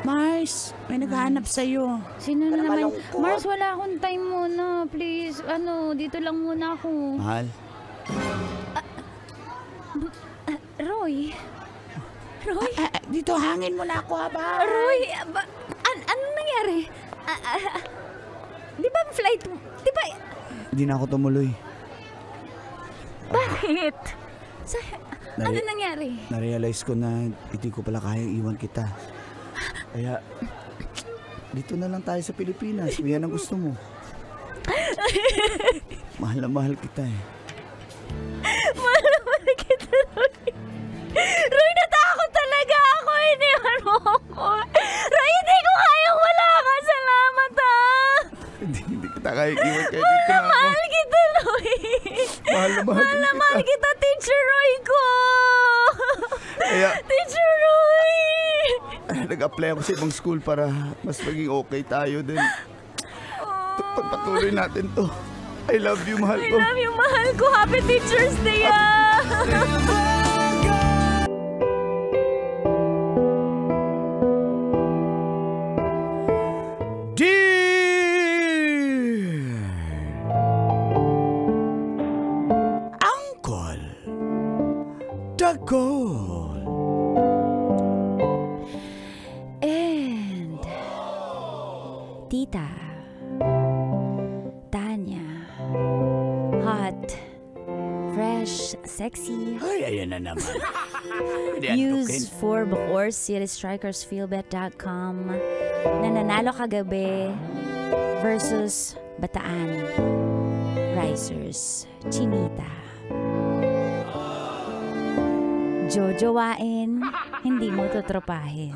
Mars, may naghahanap sa'yo. sino na naman? malungkot. Mars, wala akong time muna. Please, dito lang muna ako. Mahal. Roy? Roy? Dito, hangin mo na ako, haba. Roy, anong nangyari? Di ba ang flight mo? Di ba? Hindi na ako tumuloy. Bakit? Ano nangyari? Na-realize ko na hindi ko pala kayang iwan kita. Kaya, dito na lang tayo sa Pilipinas. Kung yan ang gusto mo. Mahal na mahal kita eh. Mahal kita, Roy. Roy, natakot talaga ako. Iniwan mo ako. Roy, hindi ko kayang wala ka. Salamat, ha. Hindi kita kayang iwan kaya dito na ako. Mahal kita, Roy. Mahal na mahal Mahal na din mahal kita. kita, Teacher Roy ko. Kaya, Teacher Roy. nag-apply ako sa ibang school para mas maging okay tayo din. Pagpatuloy natin to. I love you, mahal I ko. love you, mahal ko. Happy Teacher's Day, Uncle Dagol. And Tita Tanya, hot, fresh, sexy. Ay, ayan na naman. Use for or citystrikersfeelbet.com. Nananalo kagabi versus Bataan Risers Chinita. Jojowain, hindi mo tutropahin.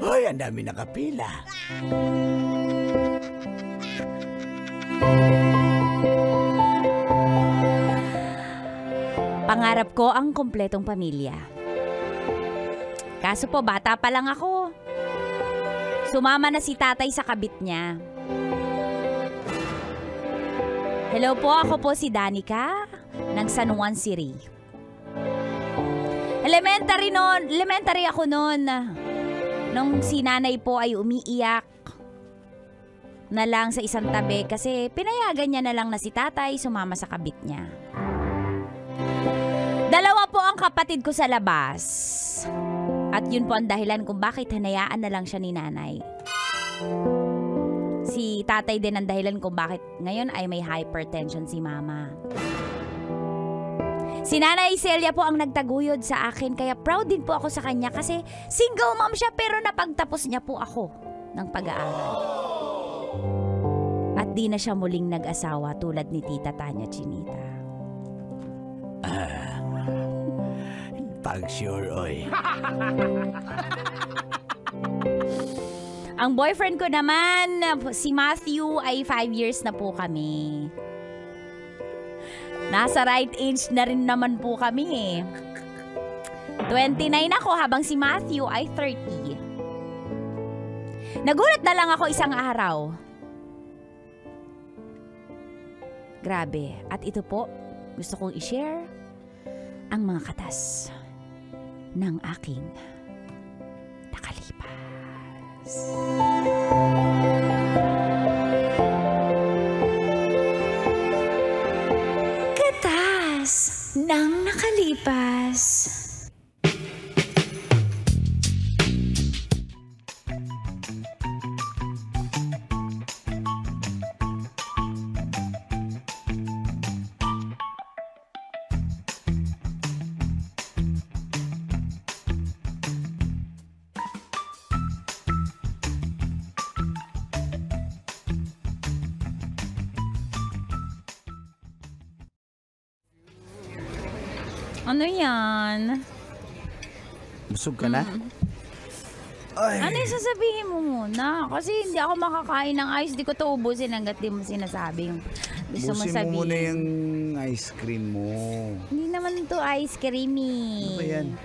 Hoy, ang dami nakapila. Pangarap ko ang kumpletong pamilya. Kaso po, bata pa lang ako. Sumama na si tatay sa kabit niya. Hello po, ako po si Danica ng San Juan City. Elementary ako noon. Nung si nanay po ay umiiyak na lang sa isang tabi kasi pinayagan niya na lang na si tatay sumama sa kabit niya. Dalawa po ang kapatid ko sa labas. At yun po ang dahilan kung bakit hinayaan na lang siya ni nanay. Si tatay din ang dahilan kung bakit ngayon ay may hypertension si mama. Si Nanay Celia po ang nagtaguyod sa akin kaya proud din po ako sa kanya kasi single mom siya pero napagtapos niya po ako ng pag-aaral. At di na siya muling nag-asawa tulad ni Tita Tanya Chinita. Pag sure, oy. Ang boyfriend ko naman, si Matthew, ay 5 years na po kami. Nasa right age na rin naman po kami eh. 29 ako habang si Matthew ay 30. Nagulat na lang ako isang araw. Grabe. At ito po, gusto kong i-share ang mga katas ng aking nakalipas. Katas ng nakalipas. Ano yan? Busog ka na? Ay. Ano yung sasabihin mo muna? Kasi hindi ako makakain ng ice. Di ko to ubusin hanggat di mo sinasabi yung gusto mo Busin sabihin. mo muna yung ice cream mo. Hindi naman to ice creamy. Ano ba yan?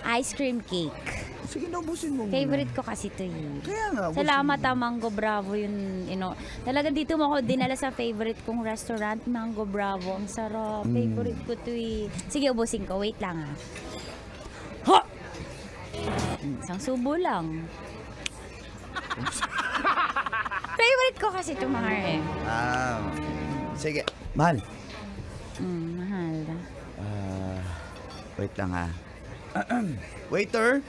Ice cream cake. Sige na, busin mo muna. Favorite ko kasi to yun. Kaya nga, busin Salamat mo. Mango Bravo yun. Talaga dito mo ako dinala sa favorite kong restaurant, Mango Bravo. Ang sarap. Favorite ko to eh. Sige, ubusin ko. Wait lang ah. Ha! Isang subo lang. Favorite ko kasi ito, mahal eh. Sige. Mahal. Mahal. Wait lang ha. Waiter?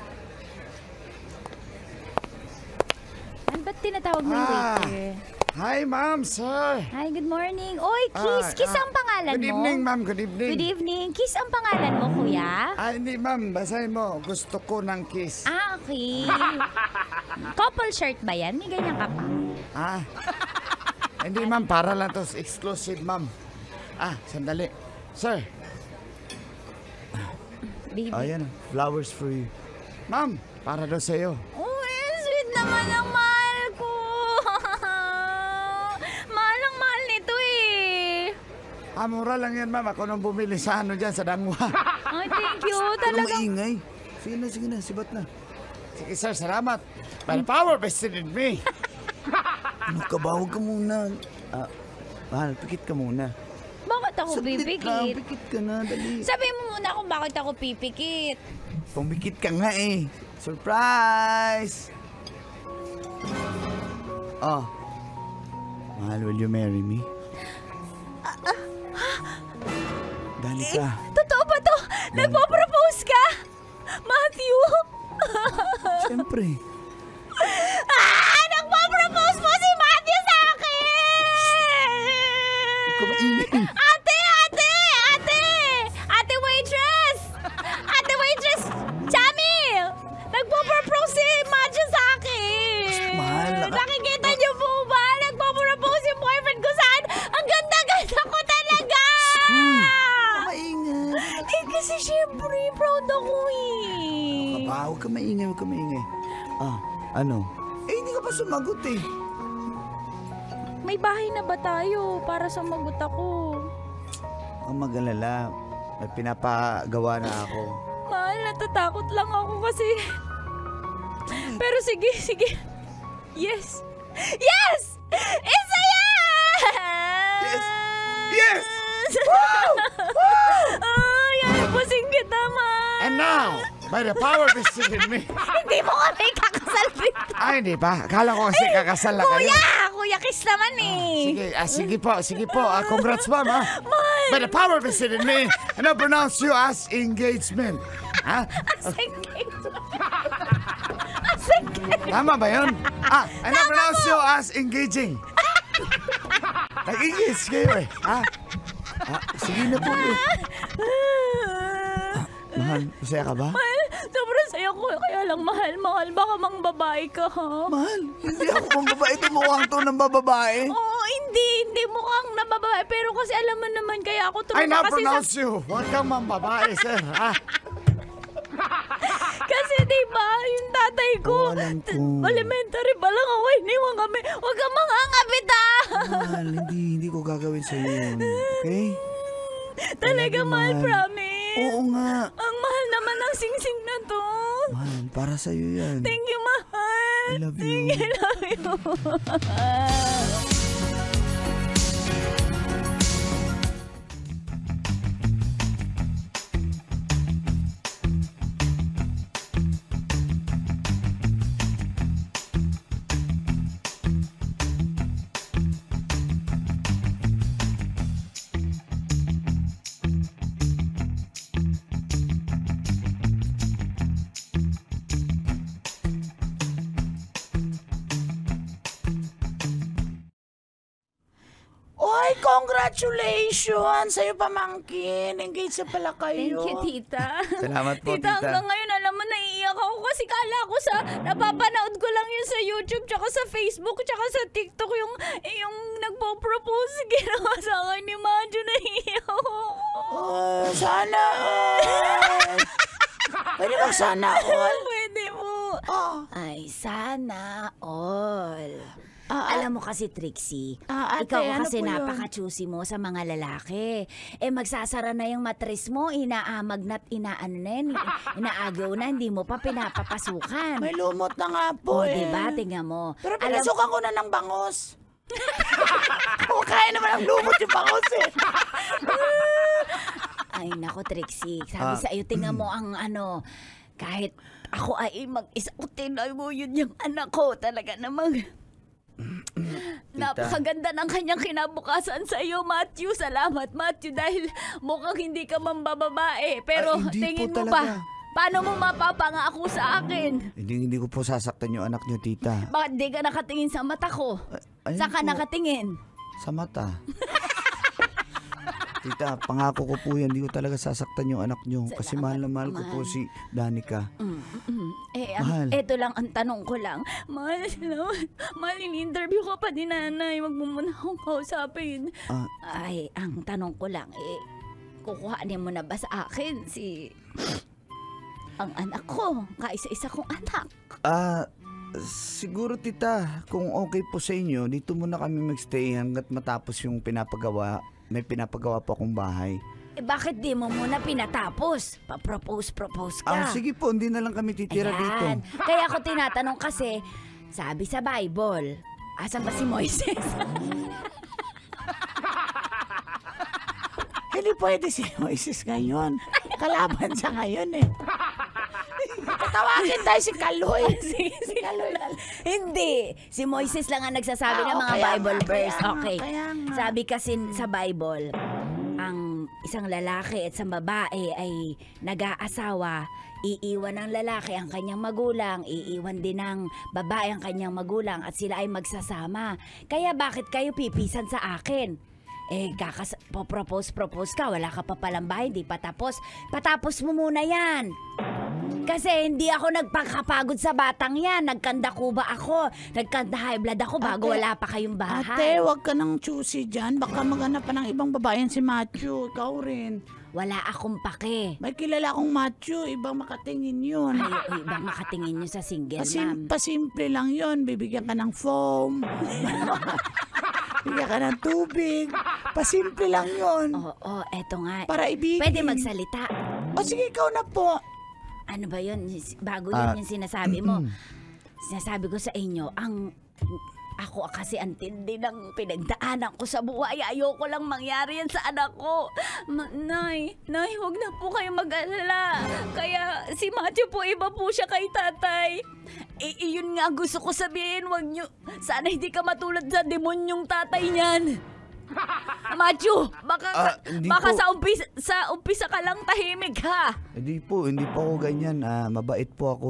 Ano ba't tinatawag mo yung waiter? Hi, ma'am, sir. Hi, good morning. Oy, Kiss. Kiss ang pangalan Good mo. evening, ma'am. Good evening. Good evening. Kiss ang pangalan mo, kuya? Hindi, ma'am. Basahin mo. Gusto ko ng kiss. Okay. Couple shirt ba yan? May ganyan ka pa. Hindi, ma'am. Para lang to. Exclusive, ma'am. Sandali. Sir. Baby. Ayan. Flowers for you. Ma'am, para daw sa'yo. Uy, sweet naman ang mahal ko. Mahal ang mahal nito eh. Mura lang yan, ma'am. Ako nang bumili sa dyan, sa Dangwa. Ay, thank you. Ano Talagang maingay? Sige na. Sibat na. Sige, sir. Salamat. By the power vested in me. Ano ka ba? Huwag ka muna. Mahal, pikit ka muna. bakit ako pipikit? Pikit ka na, dali. Sabihin mo muna kung bakit ako pipikit. Pumikit ka nga eh. Surprise! Mahal, will you marry me? Dali ka. Totoo ba to? Nagpo-propose ka? Matthew? Siyempre. Nagpo-propose mo si Matthew sa akin! Kumaingay. Ate waitress! Chami! Nagpo-propose si Matthew sa akin! Mahal. Nakikita niyo po ba? Nagpo-propose yung boyfriend ko saan? Ang ganda-ganda ko talaga! Kumaingay. Kasi syempre, proud ako eh. Huwag ka maingay. Ano? Hindi ka pa sumagot eh. May bahay na ba tayo para sumagot ako? Ang mag-alala. May pinapagawa na ako. Mahal, natatakot lang ako kasi... Pero sige. Yes! It's a yes! Yes! Yan, pusing kita, mahal. And now, by the power vested in me. Hindi mo kami kakasal dito. Hindi ba? Akala ko kasi kakasal na kayo. Kuya Kiss naman eh. Sige po. Congrats, ma'am. By the power vested in me, and I pronounce you as engagement. Tama ba yun? And I pronounce you as engaging. Nag-engage kayo eh. Sige na po. Mahal, masaya ka ba? Mahal, sobrang saya ko. Kaya lang, mahal. Baka mang babae ka, ha? Mahal, hindi ako pang babae. Ito mukhang to ng bababae. Oo, hindi mukhang nababae. Pero kasi alam mo naman, kaya ako I tumama now kasi pronounce you. Huwag kang mambabae, sir. Kasi diba, yung tatay ko, alam ko. elementary pa lang ako, iniwan kami. Huwag kang mangangapit, ah! Mahal, hindi ko gagawin sa'yo yun. Okay? Talaga, mahal, mahal. promise. Oo nga. Ang mahal naman ng ang singsing na to. Man, para sa'yo yan. Thank you, mahal. I love you. I love you. Oy, congratulations sa'yo, pamangkin. Engaged na pala Thank kayo. you, tita. Salamat po, Tita, tita. hanggang ngayon, alam mo, naiiyak ako kasi kala ko sa, napapanood ko lang yun sa YouTube, tsaka sa Facebook, tsaka sa TikTok, yung nagpo-propose, ginawa sa akin ni Madjo, naiiyak ako. Sana all. Pwede bang sana all? Pwede mo. Oh. Ay, sana all. Alam mo kasi, Trixie, Ate, ikaw ano kasi po yun? napaka-choosy mo sa mga lalaki. Magsasara na yung matris mo, inaamag na't inaano na yan, inaagaw na, hindi mo pa pinapapasukan. May lumot na nga po O, eh. diba? Tingnan mo. Pero pinasukan ko na ng bangos. Kaya naman ang lumot yung bangos eh. Ay, nako, Trixie. Sabi sa iyo, tingnan mo ang kahit ako ay mag-isa ko, tingnan mo yun yung anak ko. Talaga namang napakaganda ng kanyang kinabukasan sa iyo, Matthew. Salamat, Matthew, dahil mukhang hindi ka mambababae. Pero Ay, hindi tingin po mo ba, talaga. paano mo mapapangako sa akin? Hindi ko po sasaktan yung anak niyo, tita. Bakit di ka nakatingin sa mata ko? Ayun Saan ka po, nakatingin? Sa mata. Tita, pangako ko po yan. Hindi ko talaga sasaktan yung anak niyo. Kasi mahal na mahal ko po si Danica. Mahal. Eto lang ang tanong ko lang. Mahal, salamat. Mahal, in-interview ka pa ni nanay. Wag mo muna akong kausapin. Ay, ang tanong ko lang, kukuhanin mo na ba sa akin ang anak ko? Kaisa-isa kong anak. Siguro, tita, kung okay po sa inyo, dito muna kami magstay hanggat matapos yung pinapagawa. May pinapagawa po akong bahay. Bakit di mo muna pinatapos? Propose ka. Sige po, hindi na lang kami titira dito. Ayan. Kaya ako tinatanong kasi, sabi sa Bible, asan ba si Moises? Hindi pwede si Moises ngayon. Kalaban siya ngayon eh. Tawagin tayo si Kaloy. si Kaloy. Hindi. Si Moises lang ang nagsasabi ng mga kaya Bible nga, verse. kaya nga, Okay. kaya nga. Sabi kasi sa Bible, ang isang lalaki at isang babae ay nag-aasawa. Iiwan ng lalaki ang kanyang magulang, iiwan din ng babae ang kanyang magulang at sila ay magsasama. Kaya bakit kayo pipisan sa akin? Propose ka, wala ka pa palang bahay, di pa tapos. Patapos mo muna yan. Kasi hindi ako nagpakapagod sa batang yan. Nagkanda kuba ako. Nagkanda high blood ako bago Ate, wala pa kayong bahay. Ate, wag ka nang choosy dyan. Baka maghanap pa ng ibang babayan si Matthew. Ikaw rin. Wala akong pake. May kilala akong Matthew. Ibang makatingin yun. Ay, ibang makatingin nyo sa single, ma'am. Pasimple lang yun. Bibigyan ka ng foam. Bibigyan ka ng tubig. Pasimple lang yun. Oo, eto nga. Para ibigin. Pwede magsalita. O sige, ikaw na po. Ano ba yun? Bago yun yung sinasabi mo. Sinasabi ko sa inyo, ako kasi ang tindi ng pinagdaanan ko sa buhay. Ayoko lang mangyari yan sa anak ko. Nay, huwag na po kayo mag-alala. Kaya si Matthew po, iba po siya kay tatay. Iyon nga gusto ko sabihin, wag nyo. Sana hindi ka matulad sa demonyong tatay niyan. Matthew, baka po. sa umpisa ka lang tahimik ha. Hindi po ako ganyan. Mabait po ako.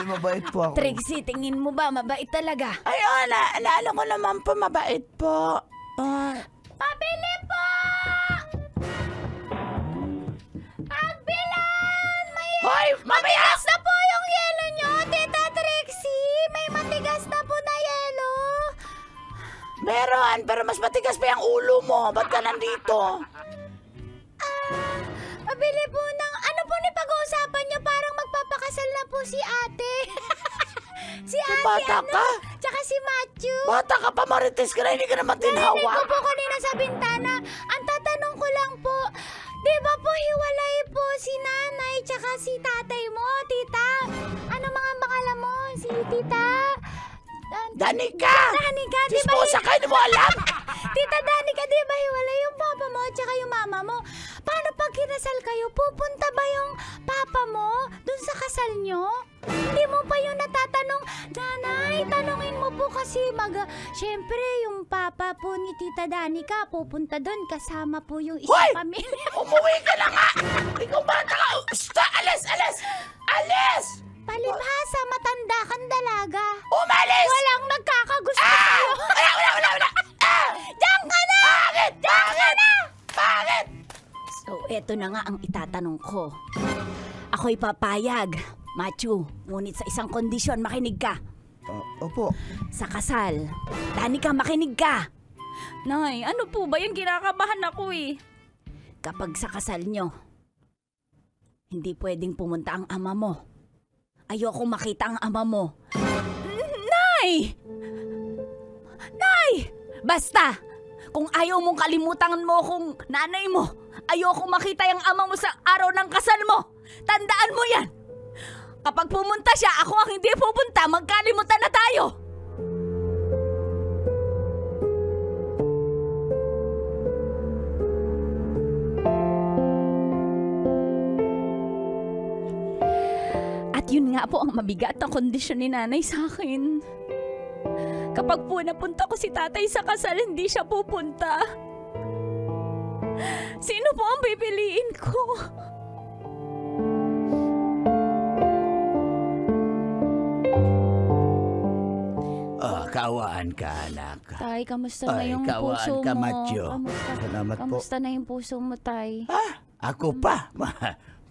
Mabait po ako. Trixie, tingin mo ba mabait talaga? Ayun, naano ko naman po, mabait po. Pabili po! Pagbilan! Hoy, mamaya! Matigas na po yung yelo nyo, Tita Trixie! May matigas na po na yelo! Meron, pero mas matigas pa yung ulo mo. Ba't ka nandito? Pabili po ng... Ano po ni pag-uusapan nyo? Parang magpapakasal na po si ate. si ate, bata ka? Tsaka si Matthew. Bata ka pa, marites ka na, hindi ka naman Narinig ko tinhawa. po kanina sa bintana. Ang tatanong ko lang po, di ba si tatay mo, tita. Ano mga pangalan mo? Si tita? Danica! Danica, di ba? Chismosa ka, hindi mo alam? Tita Danica, di ba hiwalay yung papa mo at saka yung mama mo? Paano pag kinasal kayo? Pupunta ba yung papa mo dun sa kasal nyo? Hindi mo pa yung natatanong, Nanay, tanungin mo po kasi Siyempre, yung papa po ni Tita Danica pupunta dun kasama po yung isang Hoy! pamilya. Umuwi ka na nga! Ikaw bata ka! Alis! Alis! Alis! Palibhasa, matanda kang dalaga. Umalis! Walang nagkakagusto sa'yo. Wala! Diyan ka na! Bakit? Bakit? So, eto na nga ang itatanong ko. Ako'y papayag, Matthew. Ngunit sa isang kondisyon, makinig ka. Opo. Sa kasal, Danica, makinig ka. Nay, ano po ba yung kinakabahan ako eh? Kapag sa kasal nyo, hindi pwedeng pumunta ang ama mo. Ayoko makita ang ama mo. Nay! Nay! Basta! Kung ayaw mong kalimutan mo kung nanay mo, ayoko makita yung ama mo sa araw ng kasal mo. Tandaan mo yan! Kapag pumunta siya, ako ang hindi pupunta, magkalimutan na tayo! At yun nga po ang mabigat na kondisyon ni nanay sa akin. Kapag po napunta ko si tatay sa kasal, hindi siya pupunta. Sino po ang pipiliin ko? Kaawaan ka, anak. Tay, kamusta na yung kaawaan puso ka, mo? Matthew. Salamat po. Kamusta na yung puso mo, Tay? Ako pa.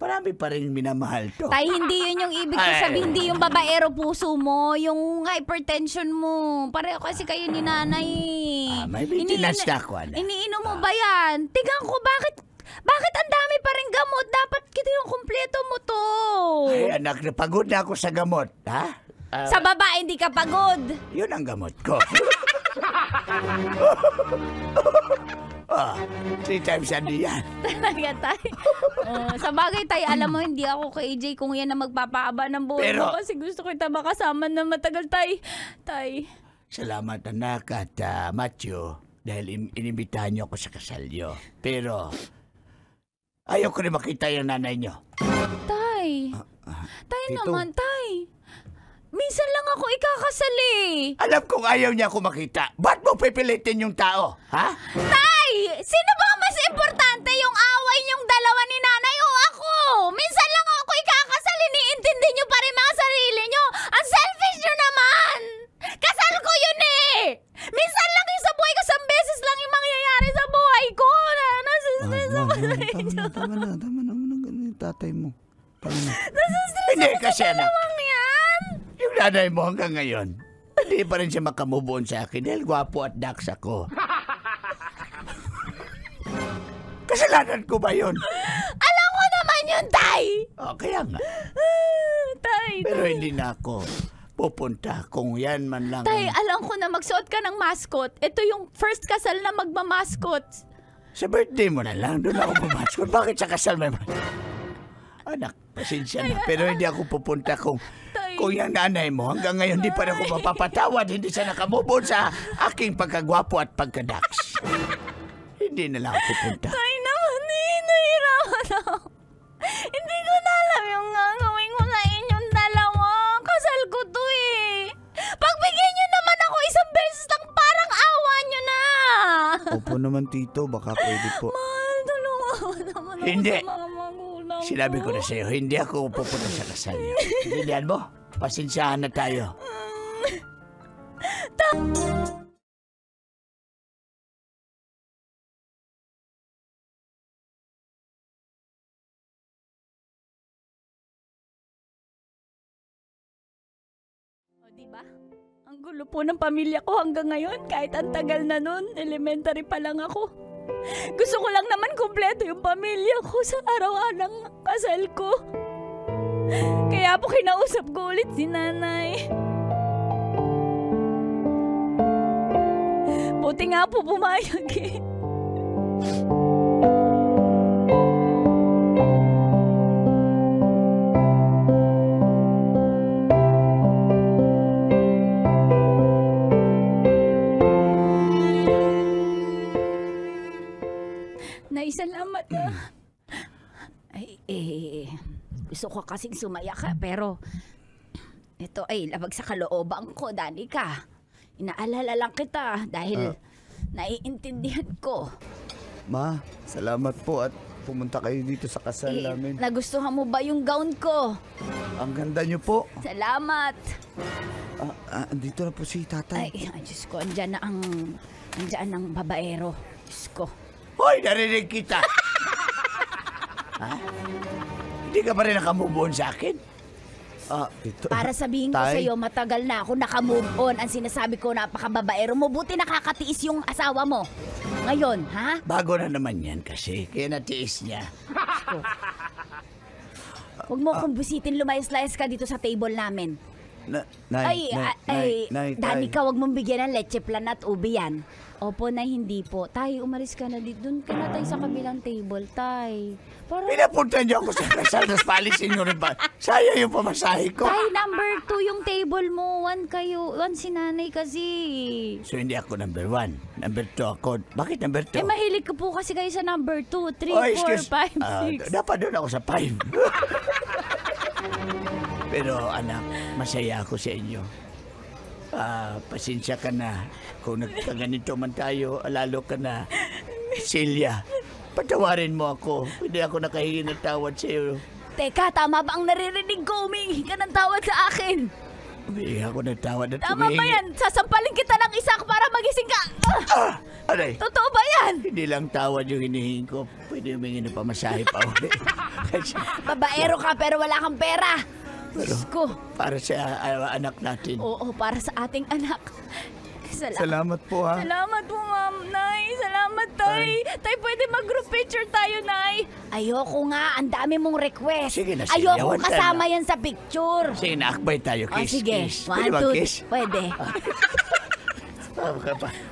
Marami pa rin minamahal to. Tay, hindi yun yung ibig ko sabihin. Hindi yung babaero puso mo. Yung hypertension mo. Pareho kasi kayo ni nanay. May maintenance na ako, anak. Iniinom mo ba yan? Tingnan ko, bakit ang dami pa rin gamot? Dapat kita yung kumpleto mo to. Ay, anak, napagod na ako sa gamot, ha? Sa babae, hindi ka pagod. Yun ang gamot ko. 3 times a day yan. Talaga, Tay. Sa bagay, Tay, alam mo, hindi ako kay AJ kung yan ang magpapaaba ng buhay mo kasi gusto kita makasama na matagal, Tay. Tay. Salamat, anak, at Matthew, dahil inimbitahan niyo ako sa kasal niyo. Pero, ayaw ko rin makita yung nanay niyo. Tay. Tay Tito. naman, Tay. Minsan lang ako ikakasal eh. Alam kong ayaw niya ako makita. Ba't mo pipilitin yung tao, ha? Tay! Sino ba ang mas importante? Yung away niyong dalawa ni nanay o ako? Minsan lang ako ikakasal. Iniintindi niyo pa rin mga sarili niyo. Ang selfish niyo naman! Kasal ko yun eh! Minsan lang yung sa buhay ko. 1 beses lang yung mangyayari sa buhay ko. Nasustress ako sa inyo. Tama na. Ganun yung tatay mo. Tama na. Nasustress Hindi ako kasi, sa anak. dalawang yan. Yung nanay mo hanggang ngayon, hindi pa rin siya makamove on sa akin dahil gwapo at dax ako. Kasalanan ko ba yun? Alam ko naman yun, Tay! Kaya nga. Tay, Pero hindi na ako pupunta kung yan man lang. Tay, alam ko na magsuot ka ng mascot. Ito yung first kasal na magmamascot. Sa birthday mo na lang, doon ako pumaskot. Bakit sa kasal may Anak, pasensya na. Pero hindi ako pupunta kung yung nanay mo hanggang ngayon hindi pa rin ako mapapatawad. Hindi siya nakamove on sa aking pagkagwapo at pagkadax. Hindi na lang ako pupunta. Tay naman, nahihirapan ako. Hindi ko na alam yung gagawin ko sa inyong dalawa. Kasal ko to eh. Pagbigyan nyo naman ako 1 beses lang, parang awa nyo na. Opo naman, Tito. Baka pwede po. Mahal, tulungan mo naman ako Hindi. sa mga magulang ko. Sinabi ko na sa'yo, hindi ako pupunta sa kasal niyo. Hindihan mo? Pasensyahan na tayo. O, diba? Ang gulo po ng pamilya ko hanggang ngayon. Kahit ang tagal na nun, elementary pa lang ako. Gusto ko lang naman kumpleto yung pamilya ko sa araw ng kasal ko. Kaya po kinausap ko ulit si nanay. Buti nga po pumayag eh. Nay, salamat Ay, gusto ko kasing sumaya ka, pero ito ay labag sa kalooban ko, Danica. Inaalala lang kita dahil naiintindihan ko. Ma, salamat po at pumunta kayo dito sa kasal namin. Nagustuhan mo ba yung gown ko? Ang ganda niyo po. Salamat. Andito na po si tatay. Ay, Diyos ko, andyan ang babaero. Diyos ko. Hoy, narinig kita. Ha? Hindi ka pa rin nakamove on sa akin? Ito. Para sabihin ko Tay? sa'yo, matagal na ako nakamove on. Ang sinasabi ko, napakababaero mo. Buti nakakatiis yung asawa mo. Ngayon, ha? Bago na naman yan kasi, kaya natiis niya. Huwag mo kong busitin, lumayas-layas ka dito sa table namin. Nay, Danica, huwag mong bigyan ng leche plan at ubi yan. Opo, Nay, hindi po. Tay, umalis ka na dito. Doon ka na tayo sa kabilang table, Tay. Pinapunta niyo ako sa kasal, tapos paalisin niyo rin pa. Sayang yung pamasahe ko. Tay, number 2 yung table mo. 1 kayo. 1 si nanay kasi. So hindi ako number 1. Number 2 ako. Bakit number 2? Mahilig ka po kasi kayo sa number 2, 3, 4, 5, 6. Dapat doon ako sa 5. Pero anak, masaya ako sa inyo. Pasensya ka na kung nagkaganito man tayo, lalo ka na. Celia, patawarin mo ako. Hindi ako nakahingi ng tawad sa iyo. Teka, tama ba ang naririnig ko? Humingi ka ng tawad sa akin. Humingi ako ng tawad at Tama ba yan? Sasampalin kita ng isa para magising ka. Aray, Totoo ba yan? hindi lang tawad yung hinihingi ko. Pwede humingi ng pamasahe pa ulit. Kasi Babaero ka pero wala kang pera. Diyos ko. para sa anak natin. Oo, para sa ating anak. Salamat po, ha. Salamat po, Ma'am. Nay, salamat, Tay. Tay, pwede mag-group picture tayo, Nay. Ayoko nga, ang dami mong request. Sige na, Celia, Ayoko wag ka kasama na. yan sa picture. Sige na, akbay tayo. Oh, Kiss, sige. kiss. 1, Pwede 2, mag-kiss? pwede.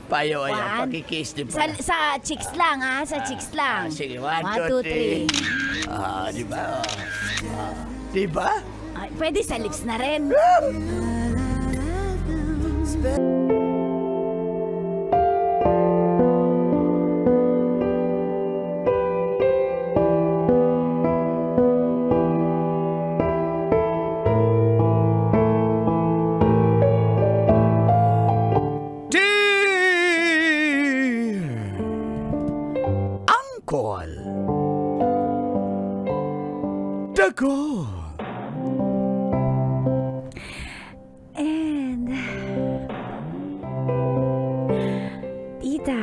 Payo ayan, One. pakikiss din Sa, pala. sa chicks lang, ha? Sa chicks lang. Sige, 1, 2, 3. 3. Di ba? Di ba? Ay, pwede sa lips na rin. Uncle. Dago. And Tita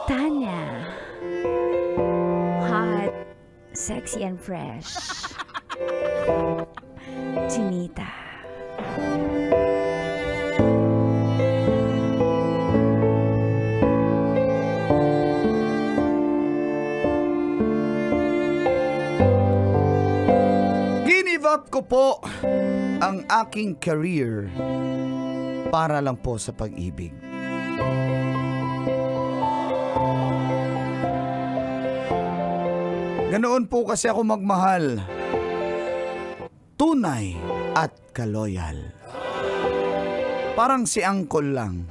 Tanya, hot, sexy and fresh. Chinita. Give up ko po ang aking career para lang po sa pag-ibig. Ganoon po kasi ako magmahal. Tunay at kaloyal. Parang si Uncle lang.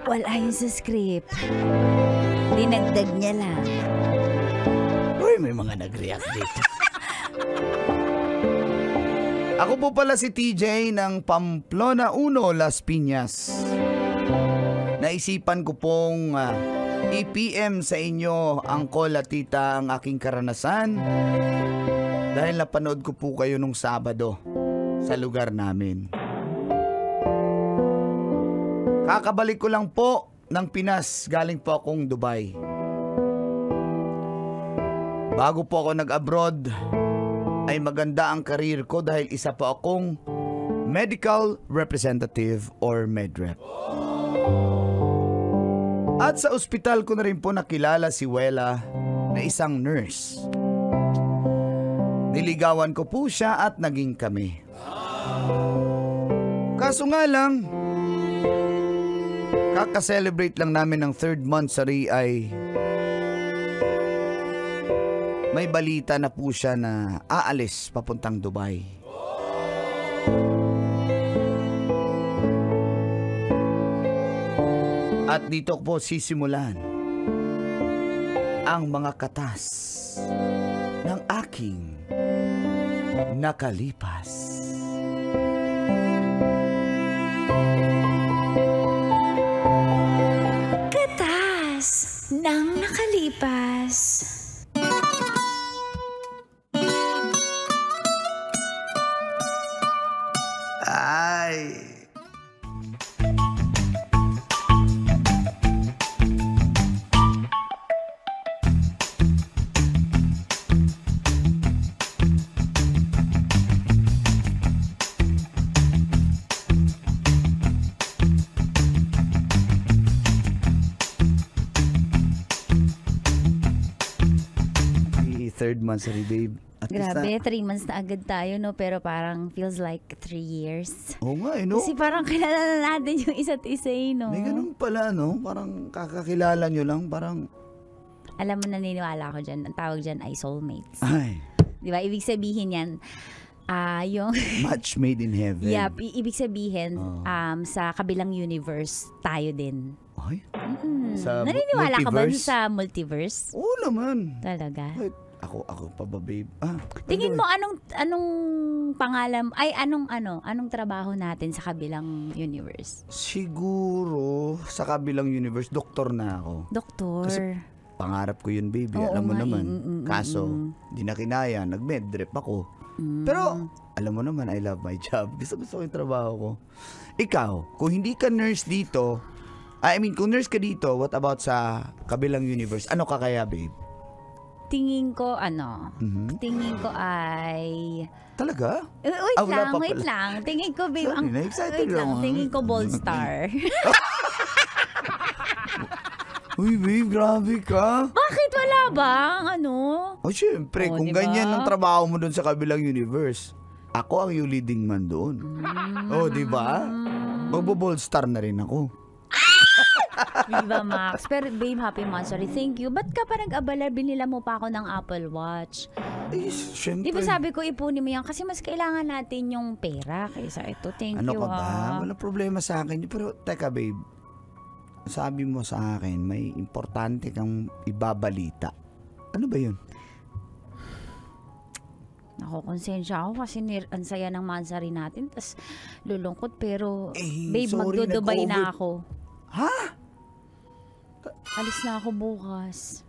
Wala yun sa script. Dinagdag niya lang. Uy, may mga nag-react dito. Ako po pala si TJ ng Pamplona 1, Las Piñas. Naisipan ko pong i-PM sa inyo, Uncle at Tita, ang aking karanasan dahil napanood ko po kayo nung Sabado sa lugar namin. Kakabalik ko lang po ng Pinas, galing po akong Dubai. Bago po ako nag-abroad, ay maganda ang karir ko dahil isa po akong medical representative or medrep. At sa ospital ko na rin po nakilala si Wela na isang nurse. Niligawan ko po siya at naging kami. Kaso nga lang, kaka-celebrate lang namin ng 3rd monthsary ay may balita na po siya na aalis papuntang Dubai. At dito po sisimulan ang mga katas ng aking nakalipas. Katas ng nakalipas. Ay! Third monthsary, babe. At least Grabe, 3 months na agad tayo, no? Pero parang feels like 3 years. Oo nga, no? Kasi parang kilala na natin yung isa't isa, no? May ganun pala, no? Parang kakakilala nyo lang, parang... Alam mo, naniniwala ako dyan. Ang tawag dyan ay soulmates. Ay, Di ba? Ibig sabihin yan, yung... match made in heaven. Yep, ibig sabihin, sa kabilang universe, tayo din. Ay? Sa Naniniwala ka ba multiverse? sa multiverse? Oo naman. Talaga? Wait, ako pa ba, babe? Tingin mo anong pangalan, anong trabaho natin sa kabilang universe? Siguro, sa kabilang universe, doktor na ako. Doktor. Kasi pangarap ko yun, baby. Oo Alam mo nga, naman. Kaso, di na kinaya. Nag-medrep ako. Pero, alam mo naman, I love my job. Gusto ko yung trabaho ko. Ikaw, kung hindi ka nurse dito, kung nurse ka dito, what about sa kabilang universe? Ano ka kaya, babe? Tingin ko, Mhm. tingin ko ay... Talaga? Wait wala pa wait pala. lang. Tingin ko, babe, Sorry, na-excited wait lang. lang. Tingin ko Bold Star. Uy, babe, grabe ka. Bakit wala ba? O, syempre, Oh, kung diba? ganyan ang trabaho mo doon sa kabilang universe, ako ang yung leading man doon. Oh, di ba? Magbo-bold star na rin ako. Viva Max. Pero babe, happy monthsary. Thank you. Ba't ka pa nag-abala? Binila mo pa ako ng Apple Watch. Eh, syempre. Di ba sabi ko ipunin mo yan? Kasi mas kailangan natin yung pera kaysa ito. Thank Ano you, ka ba? Walang problema sa akin. Pero, teka, babe. Sabi mo sa akin, may importante kang ibabalita. Ano ba yun? Nakokonsensya ako kasi ang saya ng monthsary natin. Tapos lulungkot. Pero, Eh, babe, sorry, magdudubay na nag-over- ako. Ha? Alis na ako bukas.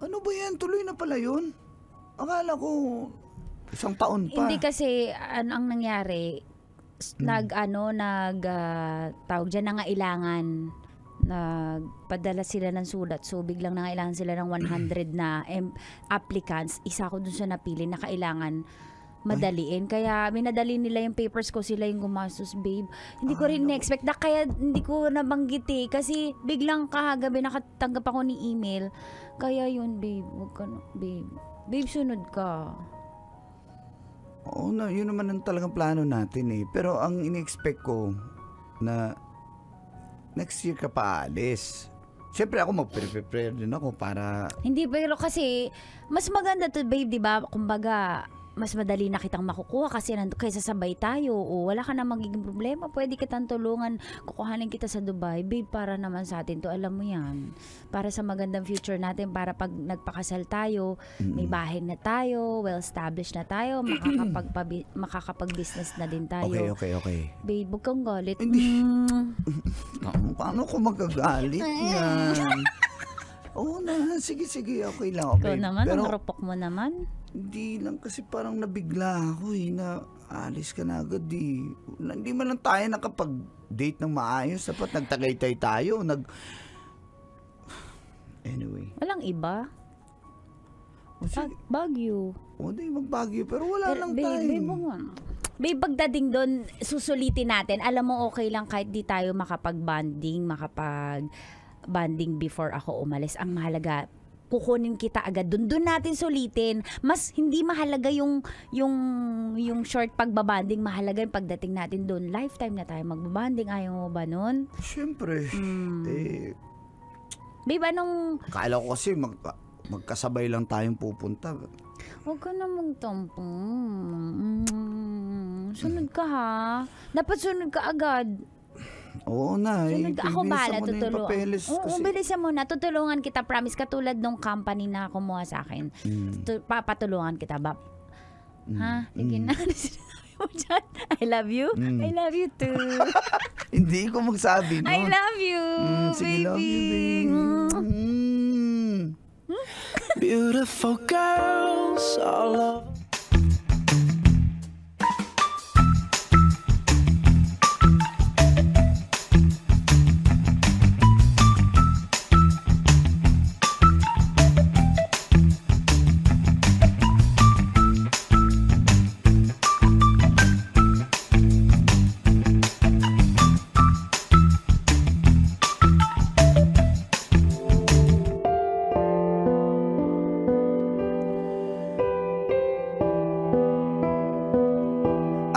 Ano ba yan? Tuloy na pala yun? Akala ko, isang taon pa. Hindi kasi, ang nangyari, tawag dyan, nangailangan. Nagpadala sila ng sulat. So, biglang nangailangan sila ng 100 na applicants. Isa ko dun sa napili na kailangan madaliin. Kaya minadali nila yung papers ko, sila yung gumastos, babe. Hindi ko rin na-expect. Kaya hindi ko nabanggit kasi biglang kahagabi nakatanggap ako ni email. Kaya yun, babe. Huwag ka na, babe. Babe, sunod ka. Oo na, yun naman ang talagang plano natin eh. Pero ang in-expect ko na next year ka pa aalis. Siyempre ako mag-prepare din ako para... Hindi, pero kasi mas maganda to, babe, di ba? Kumbaga, mas madali na kitang makukuha kasi kaysa sabay tayo o wala ka na magiging problema, pwede kitang tulungan, kukuhanin kita sa Dubai, babe, para naman sa atin to, alam mo yan, para sa magandang future natin, para pag nagpakasal tayo, may bahay na tayo, well established na tayo, makakapag-business na din tayo. Okay. Babe, huwag kang galit. Hindi. Paano ko magagalit yan? Oo na, sige, okay lang. Ikaw naman, Pero, ang rupok mo naman. hindi lang kasi parang nabigla ako na alis ka na agad Hindi man lang tayo nakapag-date ng maayos. Dapat nagtagaytay tayo. Anyway. Walang iba. O, sige. Baguio. O, di magbagyo. Pero wala lang Babe, time. Babe, pagdating doon, susulitin natin. Alam mo, okay lang kahit di tayo makapag-bonding before ako umalis. Ang mahalaga, kukunin kita agad doon natin sulitin. Mas hindi mahalaga yung short pagbabanding, mahalaga yung pagdating natin doon. Lifetime na tayo magbabanding. Ayaw mo ba nun? Siyempre. Babe, anong... Kala ko kasi magkasabay lang tayong pupunta. Huwag ka na magtampo. Sunod ka ha. Dapat sunod ka agad. Oo na. Sunod ka. Ako bilisan bahala, mo na yung tutulungan. papeles Oo, kasi. bilisan mo na. Tutulungan kita, promise. Katulad nung company na kumuha sa akin. Papatulungan kita, ba? Ha? Sige na. Sinasabi mo dyan. I love you. I love you too. Hindi ko magsabi, no? I love you, Sige, baby. love you, babe. Beautiful girls all over.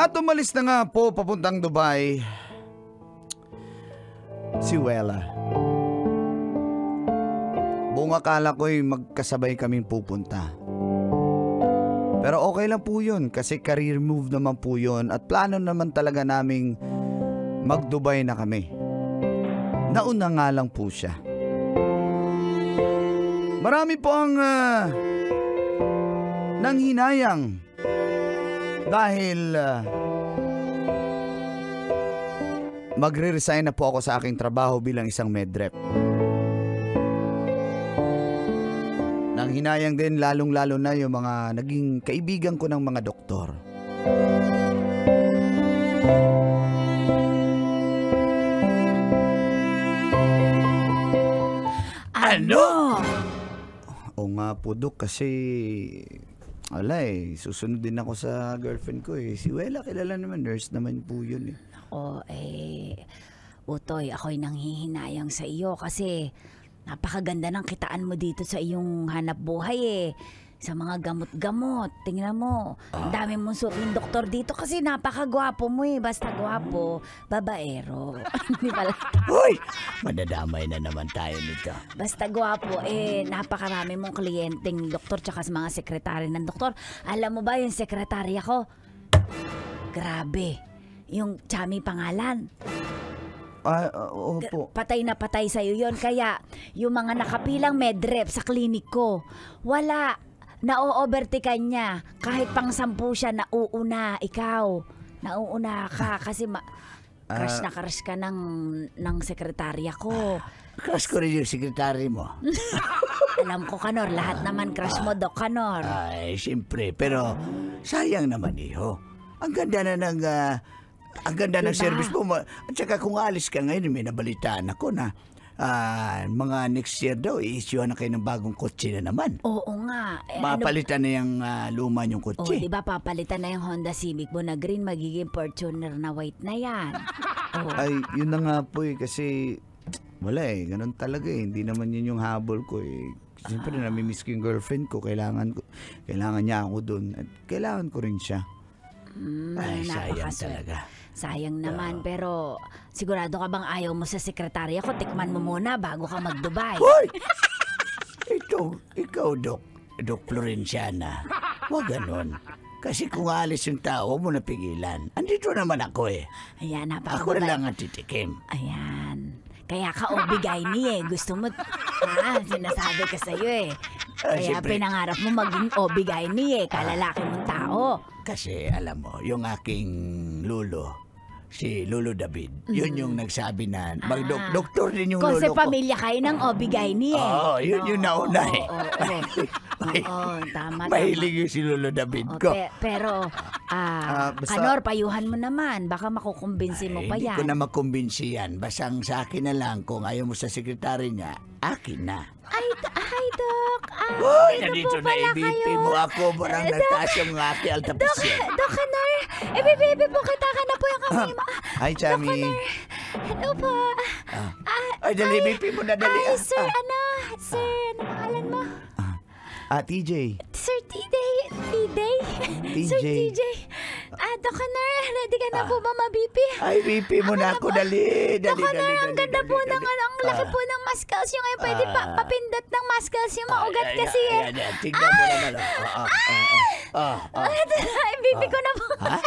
At umalis na nga po papuntang Dubai si Wella. Buong akala ko'y magkasabay kaming pupunta. Pero okay lang po yun kasi career move naman po yun at plano naman talaga naming mag-Dubai na kami. Nauna nga lang po siya. Marami po ang nanghinayang dahil magre-resign na po ako sa aking trabaho bilang isang medrep. Nanghinayang din lalong-lalo na yung mga naging kaibigan ko ng mga doktor. Ano? O nga po, Dok, kasi wala susunod din ako sa girlfriend ko Si Wella, kilala naman, nurse naman po yun Utoy, ako'y nanghihinayang sa iyo kasi napakaganda ng kitaan mo dito sa iyong hanap buhay Sa mga gamot-gamot. Tingnan mo, ang dami mong suking doktor dito kasi napakagwapo mo Basta gwapo, babaero. Hindi pala. Hoy! Madadamay na naman tayo nito. Basta gwapo, napakarami mong kliyenteng doktor tsaka sa mga sekretary ng doktor. Alam mo ba yung sekretarya ko? Grabe. Yung Chami pangalan. Opo. Patay na patay sa'yo yon. Kaya yung mga nakapilang medrep sa klinik ko, wala. Na-overtikan niya. Kahit pang 10 siya, nauuna. Ikaw, nauuna ka kasi crush na crush ka ng sekretarya ko. Crush ko rin yung sekretary mo. Alam ko, Kanor, lahat naman crush mo, Doc Kanor. Ay, siyempre. Pero sayang naman, iho. Ang ganda na ng... ang ganda ng service mo. At saka kung alis ka ngayon, may nabalitaan ako na mga next year daw, i-issue na kayo ng bagong kotse na naman. Oo nga. Mapalitan na yung luma yung kotse. Di ba papalitan na yung Honda Civic mo na green, magiging Fortuner na white na yan. Ay, yun na nga po kasi wala ganun talaga Hindi naman yun yung habol ko Siyempre namimiss ko yung girlfriend ko. Kailangan niya ako dun. At kailangan ko rin siya. Ay, sayang talaga. Sayang naman, pero sigurado ka bang ayaw mo sa sekretarya ko? Tikman mo muna bago ka mag-Dubai. Hoy! Ikaw, Doc Florenciana. Huwag ganon. Kasi kung alis yung tao, mo napigilan. Andito naman ako Ayan, Ako na lang ang titikim. Ayan. Kaya ka obigay Gusto mo, sinasabi ka sa'yo Kaya siyempre. pinangarap mo maging obigay kalalaki mong tao. Kasi alam mo, yung aking lulo, si Lolo David, yun yung nagsabi na doktor din yung Kasi lolo ko. pamilya kayo ng obigay Oo, yun yung nauna Oo, tama. Mahilig yung si Lolo David ko. Pero, basta- Kanor, payuhan mo naman. Baka makukumbinsi mo pa Hindi yan. ko na makumbinsi yan. Basang sa akin na lang, kung ayaw mo sa sekretary niya, akin na. Ay, Doc. Uy, dito nandito po na pala ibipin kayo. mo ako. Parang nagtaas yung aking altapisyon. Doc Kanor, ibibibig po kita ka na po yung kamay mo. Hi, Chami. Hello po. Ay, dali, ibipin mo na dali. Sir, Sir, ano pangalan mo? TJ. Sir TJ? Sir TJ? Doc Kanor, ready ka na po ba ma-BP? Ay, BP mo na ako. Dali. Doc Kanor, ang ganda po ng ang laki po ng muscles yung ngayon. Pwede pa papindot ng muscles yung maugat kasi Tignan mo na lang. Ito na, ibibig ko na po. Ha?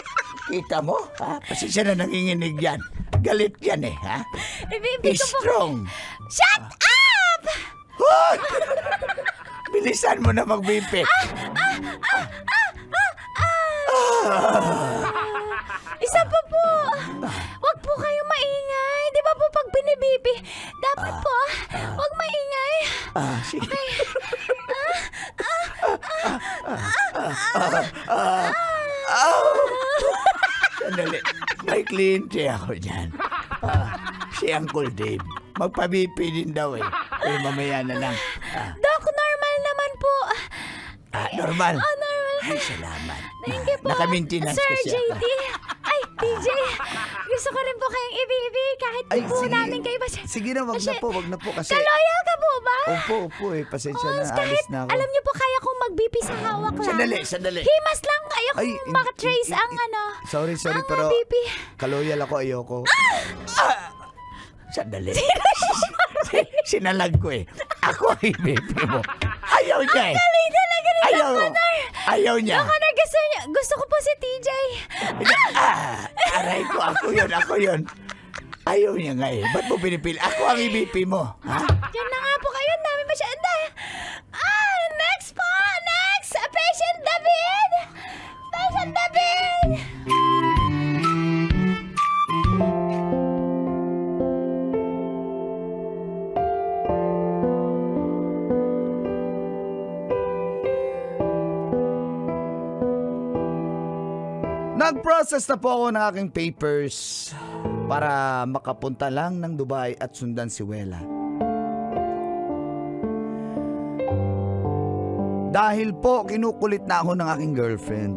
Kita mo? Pasensya na nanginginig yan. galit yan eh, ha? Ibibig ko po. Strong. Shut up! Hoy! Bilisan mo na mag-BP. Isa pa po. Huwag po kayo maingay. Di ba po pag binibibi, dapat po, huwag maingay. Sige. Sandali. May kliyente ako dyan. Si Uncle Dave. Magpa-BP din daw eh. Mamaya na lang. Doc, normal naman po. Normal. Normal. Ay, salamat. Thank you po. Naka-maintenance Sir kasi ako. JT. Ay, TJ. Gusto ko rin po kayong ibibi kahit di po namin kayo ba. Sige na, wag na po kasi. Kaloyal ka po ba? Opo eh. Pasensya na, Kahit, alis na ako. alam niyo po, kaya kong mag-BP sa hawak lang. Sandali. Himas lang kayo Ay, kung makatrace ang ano. Sorry, ang pero BP. kaloyal ako, ayoko. Sandali. Sinalag ko eh. Ako ang BP mo. Ayaw niya eh. Galing talaga ni Ayaw. Doc Honor. Ayaw niya. Doc Honor, gusto ko po si TJ. Aray ko, ako yun. Ayaw niya nga eh. Ba't mo pinipili? Ako ang BP mo. Ha? Diyan na nga po kayo. Ang dami masyanda. Next po. Next. Patient David. Patient David. Nag-process na po ako ng aking papers para makapunta lang ng Dubai at sundan si Wela. Dahil po kinukulit na ako ng aking girlfriend.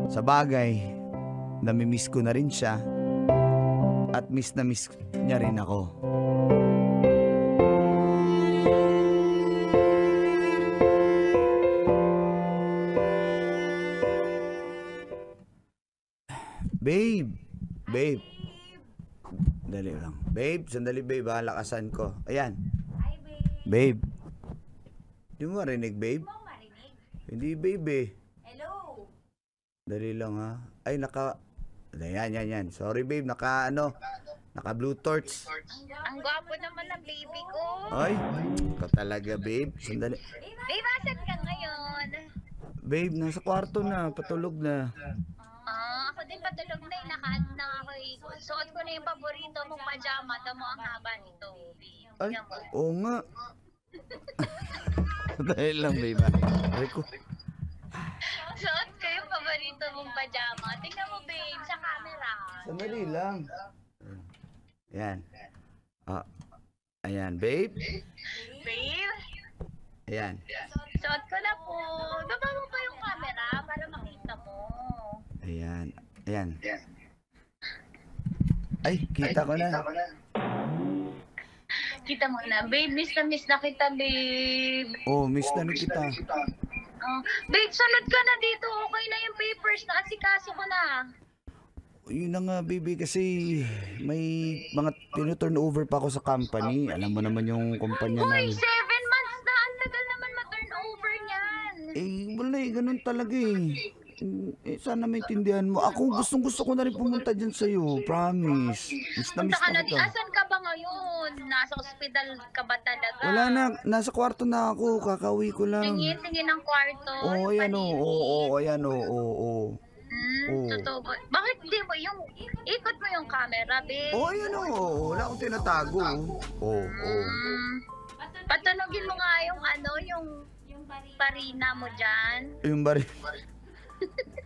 Sa bagay, namimiss ko na rin siya at miss na miss niya rin ako. Babe. Dali lang. Babe, sandali babe ha. Lakasan ko. Ayan. Hi, babe. Babe. Di mo marinig, babe? Hindi, babe eh. Hello. Dali lang ha. Ay, yan. Sorry, babe. Naka Blue Torch. Ang gwapo naman ng baby ko. Ay, ikaw talaga, babe. Sandali. Babe, asan ka ngayon? Babe, nasa kwarto na. Patulog na. Ako din patulog na eh. Nakaano na ako eh. Suot ko na yung paborito mong pajama. Tamo ang haba nito, babe. Ay, Tingnan mo. oo nga. Dahil lang, babe. Ay ko. Suot ko yung paborito mong pajama. Tingnan mo, babe, sa camera. Sandali lang. Ayan. Ayan, babe. Babe, Ayan. suot ko na po. Baba mo pa yung camera para makita mo. Ayan. Ay, kita ko na. Kita mo na. Babe, miss na kita, babe. Oh, miss na rin kita. Babe, sunod ka na dito. Okay na yung papers. Naasikaso ko na. Yun na nga, baby, kasi may mga tinu-turn over pa ako sa company. Alam mo naman yung kumpanya Uy, 7 ng... months na. Ang tagal naman ma-turn over niyan. Wala ganun talaga eh. Sana maintindihan mo. Ako, gustong-gusto ko na rin pumunta dyan sa'yo. Promise. Miss na Punta ka na kita. Asan ka ba ngayon? Nasa ospital ka ba talaga? Wala na. Nasa kwarto na ako. Kakauwi ko lang. Tingin ng kwarto. Oo, ayan o. Oo, ayan o. Oo. Totoo ba? Bakit di mo yung... Ikot mo yung camera, babe. Oo, ayan o. Wala akong tinatago. Oo. Patunogin mo nga yung yung parina mo dyan. Yung bari.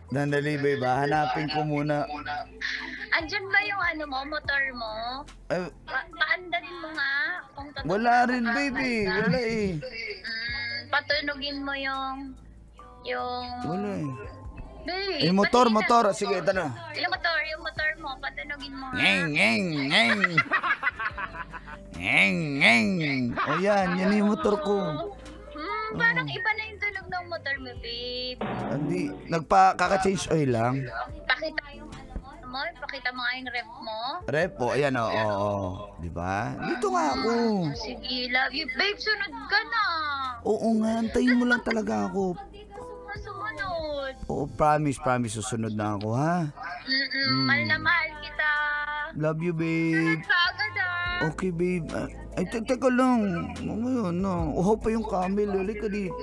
Dandali, babe. Hanapin ko muna. Andyan ba yung motor mo? Ay, Paandarin mo nga. Kung totoo wala ka rin, ba baby. talaga. Wala eh. Patunogin mo yung... Wala eh. Babe, Yung motor. Sige, ito na. Yung motor mo. Patunogin mo nga. Ngeng. O yan yung motor ko. Parang iba na yung tunog ng motor mo, babe. Hindi, kaka-change oil lang. Pakita yung pakita mo nga yung rep mo. Rep, ayan o. Di ba? Dito nga ako. Sige, love you. Babe, sunod ka na. Oo nga, antayin mo lang talaga ako. Sumunod. Oo, promise, susunod na ako, ha? Mahal na mahal kita. Love you, babe. Okay, babe. Ay, teka lang. Mamaya na. Uhaw pa yung camel. Halika dito.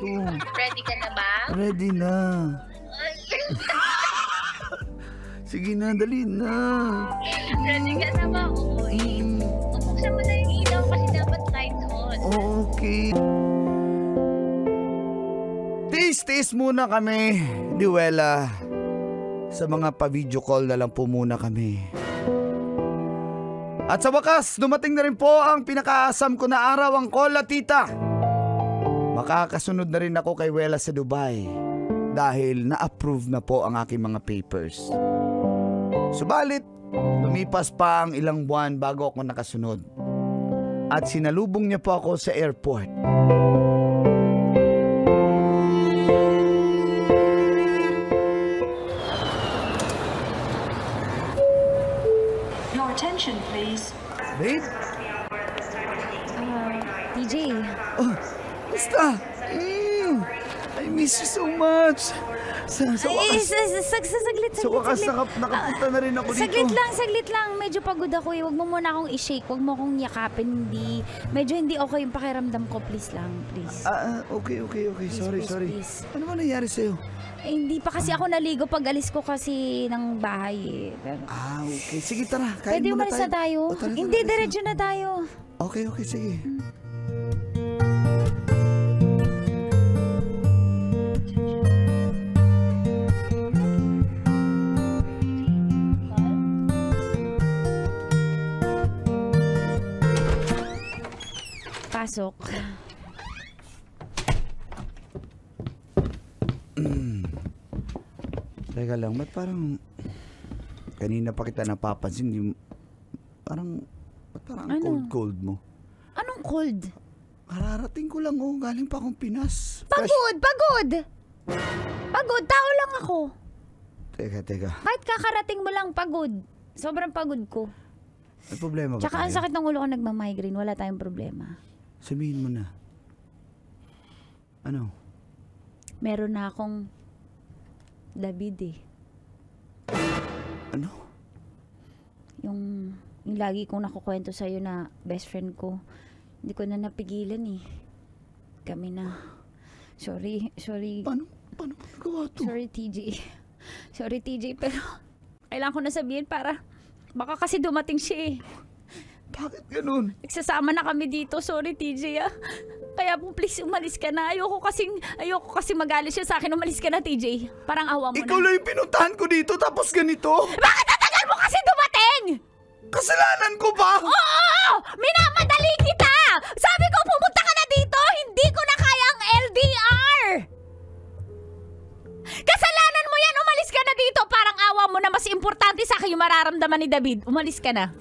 Ready ka na ba? Ready na. Sige na, dali na. Ready ka na ba? Uy. Buksan mo na yung ilaw kasi dapat lights on. Okay. Tiis muna kami, Diwela. Sa mga pa-video call na lang po muna kami. At sa wakas, dumating na rin po ang pinakaasam ko na araw, ang call, tita. Makakasunod na rin ako kay Wela sa Dubai dahil na-approve na po ang aking mga papers. Subalit, lumipas pa ang ilang buwan bago ako nakasunod. At sinalubong niya po ako sa airport. Your attention, please. Babe? TJ. Oh, basta. I miss you so much. Sa wakas, Saglit. sa wakas nakapunta na rin ako dito. Saglit lang. Medyo pagod ako eh. Huwag mo muna akong i-shake. Huwag mo akong yakapin. Medyo hindi okay yung pakiramdam ko. Please lang, please. Okay. Sorry. Please. Ano ba nangyari sa'yo? Eh, hindi pa kasi ako naligo pag alis ko kasi ng bahay eh. Pero, Okay. Sige, tara. Kain pwede muna umalis na tayo? O, tara, Hindi, alis na. diretso na tayo. Okay, sige. Pasok. Teka lang, ba't parang kanina pa kita napapansin, parang Ano? cold mo. Anong cold? Kararating ko lang, galing pa akong Pinas. Pagod! Pagod, tao lang ako. Teka. Kahit kakarating mo lang pagod. Sobrang pagod ko. May problema ba Tsaka ang tayo? sakit ng ulo ko nagmamigraine. Wala tayong problema. Sabihin mo na. Ano? Meron na akong David eh. Ano? Yung lagi kong nakukwento sa'yo na best friend ko. Hindi ko na napigilan eh. Kami na. Sorry. Paano mo nagawa to? Sorry TJ, pero kailangan ko na sabihin para baka kasi dumating siya eh. Bakit ganun? Nagsasama na kami dito. Sorry TJ ah. Kaya po please umalis ka na. Ayoko kasi magalit siya sa akin. Umalis ka na TJ. Parang awa mo Ikaw na. lang yung pinuntahan ko dito tapos ganito? Bakit tatagal mo kasi dumating? Kasalanan ko ba? Oo! Minamadali kita! Sabi ko pumunta ka na dito. Hindi ko na kaya ang LDR. Kasalanan mo yan. Umalis ka na dito. Parang awa mo na mas importante sa akin yung mararamdaman ni David. Umalis ka na.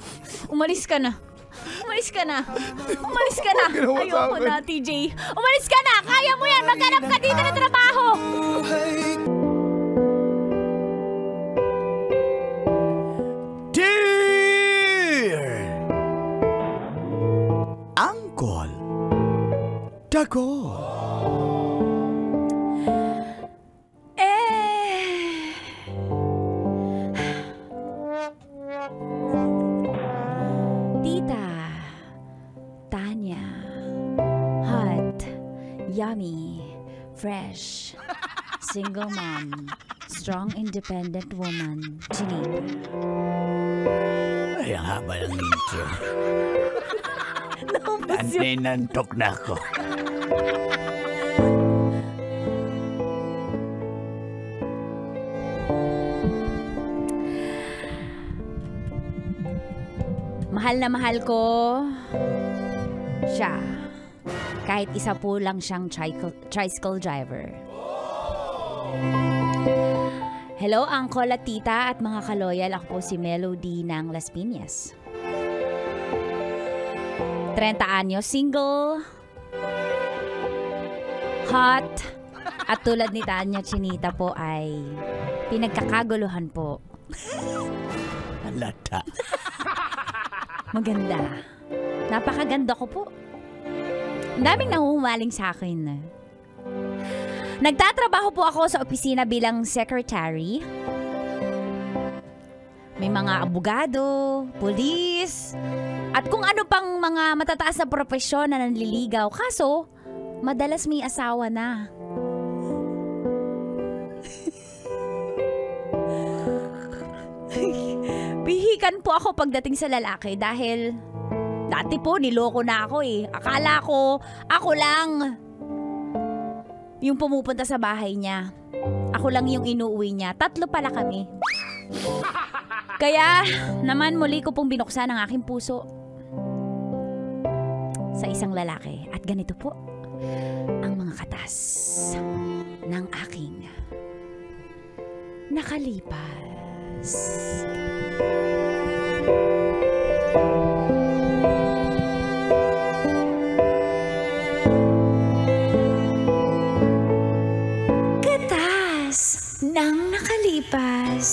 Ayoko na, TJ. Umalis ka na. Kaya mo yan. Maghanap ka dito ng trabaho. Dear Uncle Dago. Tita Tanya, hot, yummy, fresh, single mom, strong independent woman, Chinita. Ay, ang haba ng intro. Nantok na ako. Mahal na mahal ko siya. Kahit isa po lang siyang tricycle driver. Hello, Uncle at Tita at mga kaloyal. Ako po si Melody ng Las Piñas. 30 anyos, single, hot, at tulad ni Tanya Chinita po ay pinagkakaguluhan po. Halata. Maganda. Napakaganda ko po. Ang daming nahuhumaling sa akin. Nagtatrabaho po ako sa opisina bilang secretary. may mga abogado, pulis, at kung ano pang mga matataas na propesyon na nanliligaw. Kaso, madalas may asawa na. Pihikan po ako pagdating sa lalaki dahil dati po niloko na ako eh. Akala ko, ako lang yung pumupunta sa bahay niya. Ako lang yung inuuwi niya. 3 pala kami. Kaya naman muli ko pong binuksan ang aking puso sa isang lalaki. At ganito po ang mga katas ng aking nakalipas. Katas ng nakalipas.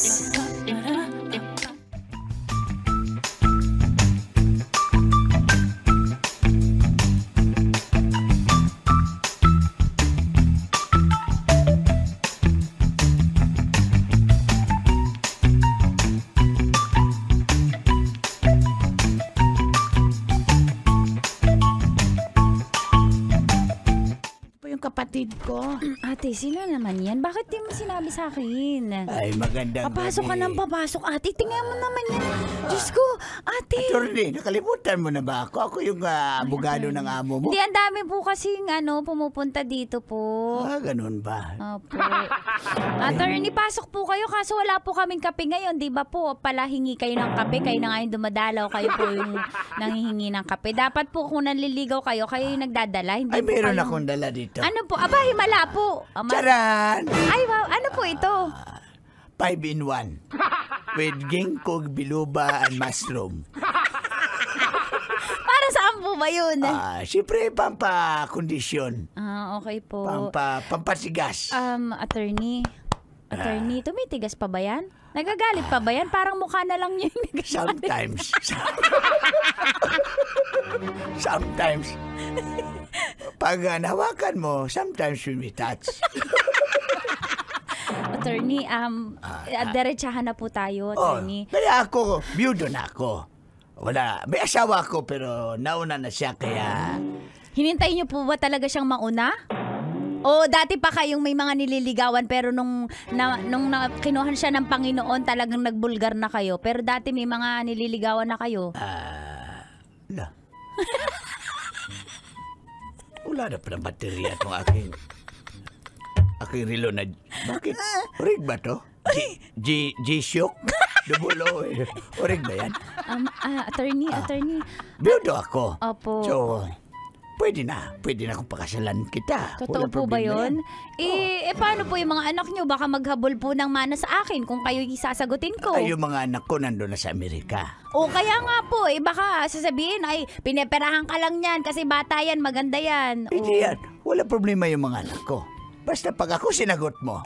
Kapatid ko. Ate, sino naman yan? Bakit di mo sinabi sa akin? Ay, magandang Papasok ka gabi. ng papasok, ate. Tingnan mo naman yan. Diyos ko, ate. Attorney, nakalimutan mo na ba ako? Ako yung abogado ng amo mo. Hindi, ang dami po kasing pumupunta dito po. Ganun ba? Opo. Attorney, pasok po kayo kaso wala po kaming kape ngayon. Di ba po, pala hingi kayo ng kape. Kayo na nga yung dumadalaw. Kayo po yung nanghihingi ng kape. Dapat po kung nanliligaw kayo, kayo yung nagdadala. Hindi Ay, po meron kayo. akong dala dito. Ano po? Aba, himala po. Charan! Ay, wow. Ano po ito? 5-in-1. With ginkgo biloba and mushroom. Para saan po ba yun? Siyempre, pampakondisyon. Okay po. Pampasigas. Attorney. Attorney, tumitigas pa ba yan? Nagagalit pa ba yan? Parang mukha na lang niya yung nagagalit. Sometimes. Sometimes. Pag nahawakan mo, sometimes when we touch. Attorney, diretsahan na po tayo, attorney. Kaya ako, biyudo na ako. Wala, may asawa ako pero nauna na siya kaya... Hinintay niyo po ba talaga siyang mauna? O dati pa kayong may mga nililigawan pero nung kinuhan siya ng Panginoon talagang nagbulgar na kayo. Pero dati may mga nililigawan na kayo. Wala. Wala na pa ng baterya itong aking relo na... Bakit? Orig ba to? G-Shock? Double O. Orig ba yan? Attorney. Biyudo ako. Opo. So, pwede na akong pakasalan kita. Totoo po ba yun? Paano po yung mga anak nyo? Baka maghabol po ng mana sa akin kung kayo isasagutin ko. Ay, yung mga anak ko nandun na sa Amerika. O kaya nga po, baka sasabihin, ay, pineperahan ka lang yan kasi bata yan, maganda yan. Hindi yan. Wala problema yung mga anak ko. Basta pag ako sinagot mo.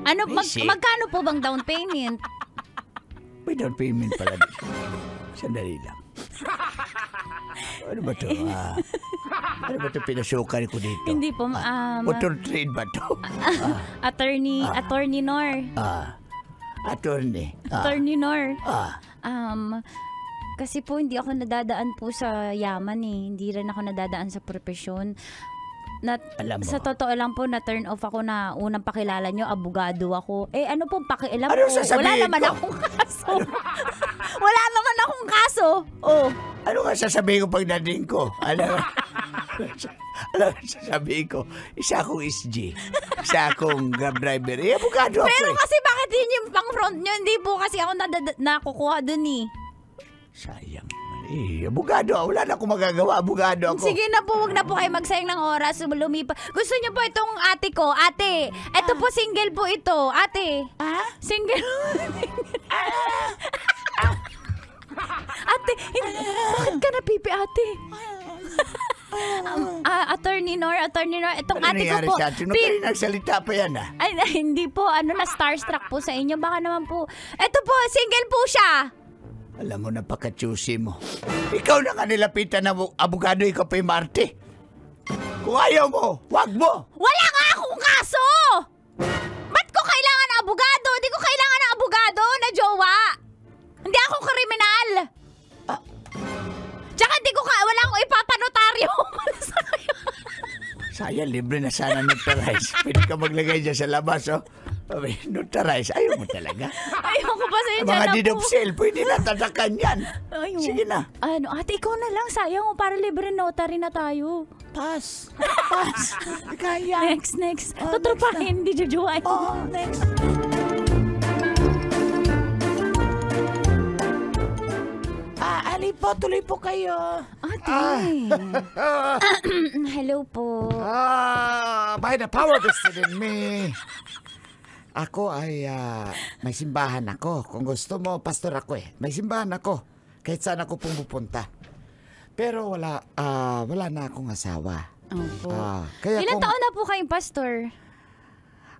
Magkano po bang down payment? May down payment pala dito. Sandali lang. Ano ba to? Ano ba to pinasukan ko dito? Hindi po, motor trade ba to? Attorney Nor. Attorney. Attorney Nor. Kasi po hindi ako nadadaan po sa yaman eh. Hindi rin ako nadadaan sa profesyon. Alam mo. Sa totoo lang po, na-turn off ako na unang pakilala nyo, abogado ako. Ano pong pakialam Ano ko? sasabihin Wala naman ko? akong kaso. Wala naman akong kaso. Ano nga sasabihin ko pagdating ko? Alam nga sasabihin ko? Isa akong SG. Isa akong grab driver. Abogado ako Pero kasi bakit yun yung pang front nyo? Hindi po kasi ako nakukuha dun eh. Sayang. Abogado. Wala na akong magagawa. Abogado ako. Sige na po, wag na po kayo magsayang ng oras. Gusto niyo po itong ate ko? Ate, ito po single po ito. Ate. Single. Ate, bakit ka napipi, ate? Attorney Nor, itong Ano ate ko nangyari po. sa atin? Nung kayo nagsalita pa yan Ay, hindi po, na starstruck po sa inyo. Baka naman po. Ito po, single po siya. Alam mo, napaka-choosy mo. Ikaw na nga nilapitan na abogado, ikaw pa yung Marte. Kung ayaw mo, wag mo. Wala nga akong kaso! Ba't ko kailangan ng abogado? Di ko kailangan ng abogado na jowa akong kriminal! Tsaka wala akong ipapanotaryo. Sayang, libre na sana notarize. Pwede ka maglagay dyan sa labas, oh. Notarize, ayaw mo talaga. Ayoko pa sa inyo Mga na deed of po. sale, pwede na tatakan yan. Ayun. Sige na. Ano, ate, ikaw na lang. Sayang mo, para libre notary na tayo. Pass. Pass. Kaya. Next. Oh, Tutrupahin, hindi jujuan. Oh, next. Ali po, tuloy po kayo. Ate. Hello po. By the power vested in me. Ako ay may simbahan ako. Kung gusto mo, pastor ako eh. May simbahan ako. Kahit saan ako pumupunta. Pero wala na akong asawa. Opo. Kaya Ilan taon na po kayong pastor?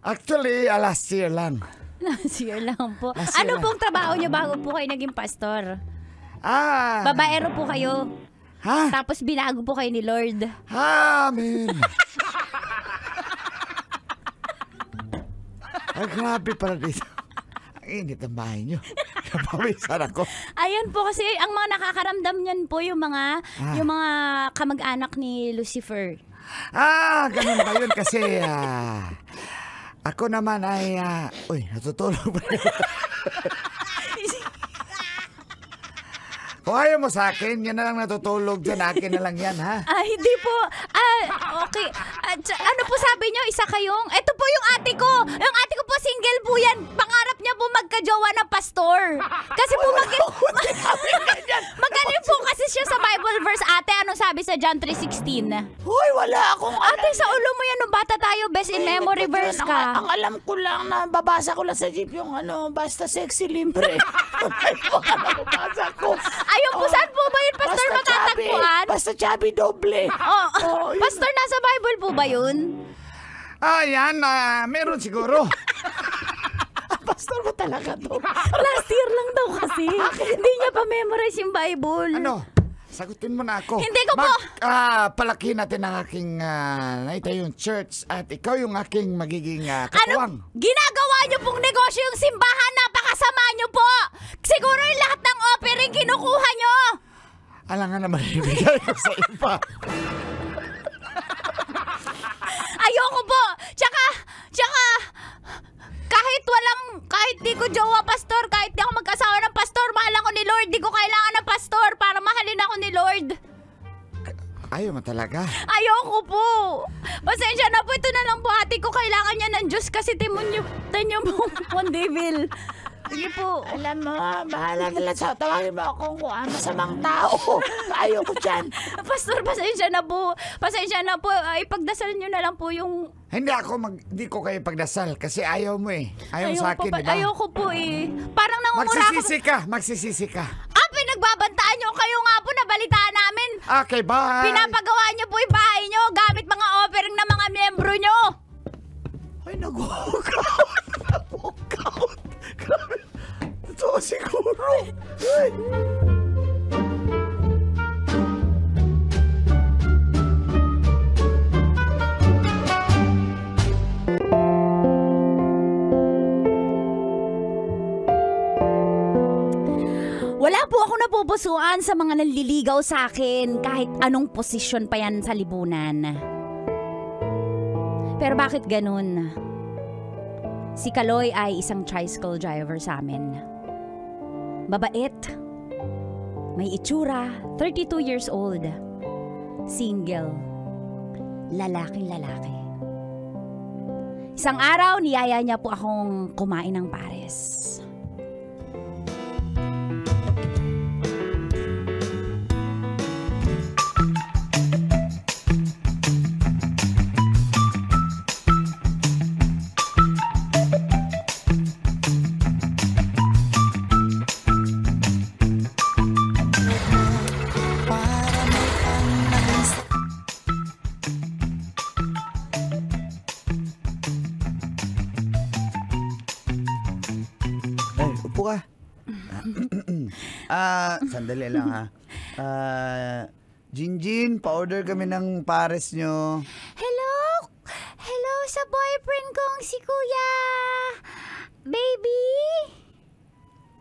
Actually, last year lang. Last year lang po. Last year Ano lang. pong trabaho niyo bago po kayo naging pastor? Ah! Babaero po kayo. Ha? Tapos binago po kayo ni Lord. Amen! Ay, grabe pala dito. Ang init ang bahay nyo. Napawisan ako. Ayun po kasi ang mga nakakaramdam niyan po yung mga kamag-anak ni Lucifer. Ganun ba yun? Kasi, ako naman ay, uy, natutulog ba yun? Kung ayaw mo sa akin, yan na lang natutulog dyan. Akin na lang yan, ha? Hindi po. Okay. Ano po sabi niyo? Isa kayong... Ito po yung ate ko. Yung ate ko po, single po yan. Pangarap niya po magkajowa ng pastor. Kasi po magaling po kasi siya sa Bible verse. Ate, anong sabi sa John 3:16? Hoy, wala akong Ate, sa ulo mo yan. Nung bata tayo, best in memory verse ka. Ang alam ko lang na babasa ko lang sa jeep yung basta sexy libre. Babasa ko. Ayun po, saan po ba yun, pastor, matatagpuan? Basta chubby doble. Oh, pastor, nasa Bible po ba yun? Yan, meron siguro. Pastor mo talaga to. Last year lang daw kasi. Hindi niya pa memorize yung Bible. Ano? Sagutin mo na ako. Hindi ko po. Palaki natin ang aking naitayong church at ikaw yung aking magiging Ano? katuwang. Ginagawa niyo pong negosyo yung simbahan, napakasama niyo po. Siguro yung lahat ng offering kinukuha niyo. Alam nga naman ibigay ko sa iba. Ayoko po. Tsaka, kahit di ko jowa pastor, kahit di ako mag-asawa ng pastor, mahal ako ni Lord. Di ko kailangan ng pastor para mahalin ako ni Lord. Ayaw mo talaga? Ayoko po. Pasensya na po. Ito na lang po, ate ko. Kailangan niya ng Diyos kasi timonyo po, Juan Devil. Sige po. Alam mo, bahala nila sa tawagin mo akong masamang tao. Ayoko dyan. Pastor, pasensya na po. Pasensya na po. Ipagdasal niyo na lang po yung... Hindi ko kayo pagdasal kasi ayaw mo eh. Ayaw mo sa akin, diba? Ayoko po eh. Parang nangungura ako. Magsisisi ka. Pinagbabantaan niyo. Kayo nga po, nabalitaan namin. Okay, bye. Pinapagawa niyo po yung bahay niyo gamit mga offering ng mga miyembro niyo. Ay, nag-walk out. Grabe. Ito siguro. Ay. Wala po ako napupusuan sa mga nanliligaw sa akin kahit anong posisyon pa yan sa libunan. Pero bakit ganun? Si Kaloy ay isang tricycle driver sa amin. Babait. May itsura, 32 years old. Single. Lalaking lalaki. Isang araw, niyaya niya po akong kumain ng pares. Upo ka. Sandali lang ha. Jinjin, pa-order kami ng pares nyo. Hello? Hello sa boyfriend kong si Kuya. Baby?